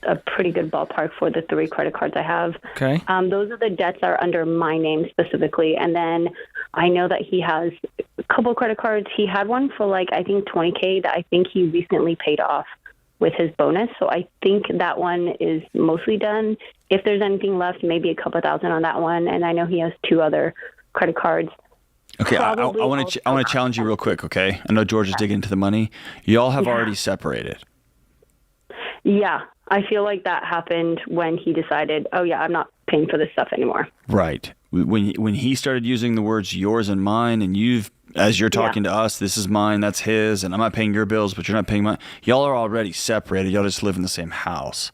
a pretty good ballpark for the 3 credit cards I have. Okay. Those are the debts that are under my name specifically. And then I know that he has a couple credit cards. He had one for like, I think $20K that I think he recently paid off with his bonus. So I think that one is mostly done. If there's anything left, maybe a couple thousand on that one. And I know he has 2 other credit cards. Okay, I want to challenge you real quick, okay? I know George is digging into the money. Y'all have already separated. Yeah, I feel like that happened when he decided, oh, yeah, I'm not paying for this stuff anymore. Right. When he started using the words yours and mine, and as you're talking to us, this is mine, that's his, and I'm not paying your bills, but you're not paying mine. Y'all are already separated. Y'all just live in the same house.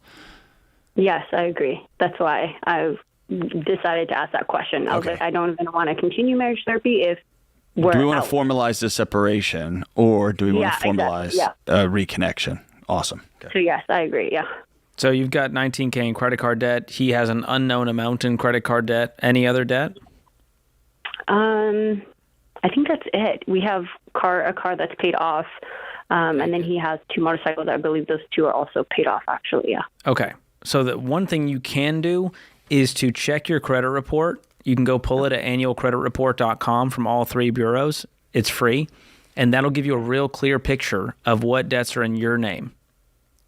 Yes, I agree. That's why I've decided to ask that question. I was like, I don't even want to continue marriage therapy if we're Do we want out. to formalize this separation, or do we want to formalize reconnection? Awesome. Okay. So, yes, I agree, yeah. So you've got $19K in credit card debt. He has an unknown amount in credit card debt. Any other debt? I think that's it. We have a car that's paid off, and then he has 2 motorcycles. I believe those 2 are also paid off, actually, yeah. Okay. So the one thing you can do is to check your credit report. You can go pull it at annualcreditreport.com from all 3 bureaus. It's free, and that'll give you a real clear picture of what debts are in your name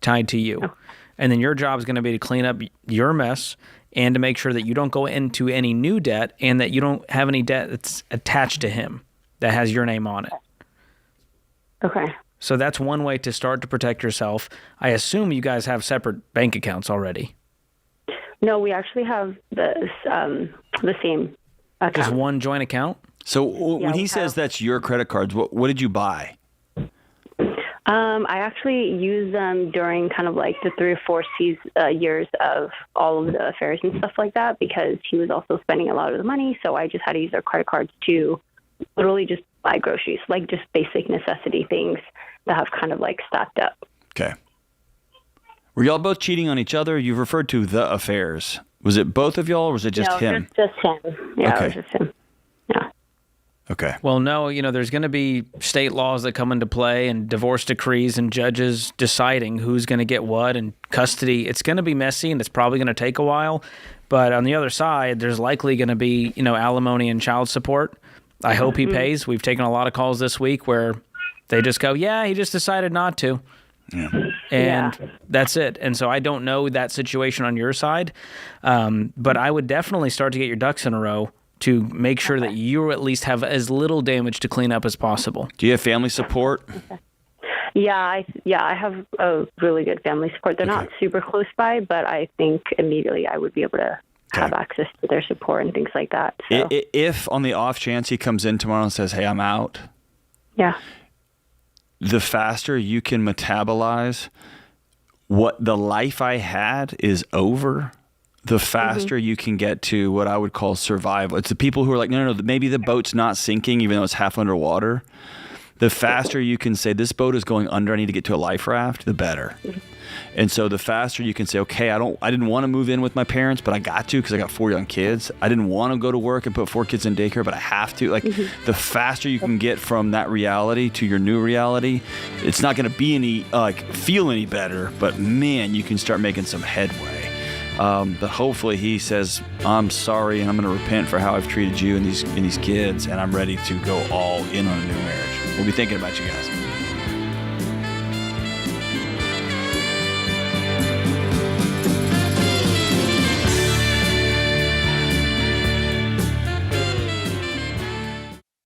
tied to you. Oh. And then your job is going to be to clean up your mess and to make sure that you don't go into any new debt and that you don't have any debt that's attached to him that has your name on it. Okay. So that's one way to start to protect yourself. I assume you guys have separate bank accounts already. No, we actually have the same account. Just one joint account? So when he says that's your credit cards, what did you buy? I actually used them during kind of like the 3 or 4 years of all of the affairs and stuff like that because he was also spending a lot of the money. So I just had to use our credit cards to literally just buy groceries, like just basic necessity things that have kind of like stacked up. Okay. Were y'all both cheating on each other? You've referred to the affairs. Was it both of y'all or was it just him? Just him. Yeah, okay. It was just him. Yeah. Okay. Well, no, there's going to be state laws that come into play and divorce decrees and judges deciding who's going to get what and custody. It's going to be messy and it's probably going to take a while. But on the other side, there's likely going to be, alimony and child support. I hope he pays. We've taken a lot of calls this week where they just go, yeah, he just decided not to. Yeah. And that's it. And so I don't know that situation on your side. But I would definitely start to get your ducks in a row to make sure that you at least have as little damage to clean up as possible. Do you have family support? Okay. Yeah, I have a really good family support. They're not super close by, but I think immediately I would be able to have access to their support and things like that. So. If on the off chance he comes in tomorrow and says, hey, I'm out. Yeah. The faster you can metabolize what the life I had is over, the faster you can get to what I would call survival. It's the people who are like, no, maybe the boat's not sinking even though it's half underwater. The faster you can say, this boat is going under, I need to get to a life raft, the better. And so the faster you can say, okay, I didn't want to move in with my parents, but I got to because I got 4 young kids. I didn't want to go to work and put 4 kids in daycare, but I have to. The faster you can get from that reality to your new reality, it's not going to be feel any better, but man, you can start making some headway. But hopefully he says, I'm sorry and I'm going to repent for how I've treated you and these kids, and I'm ready to go all in on a new marriage. We'll be thinking about you guys.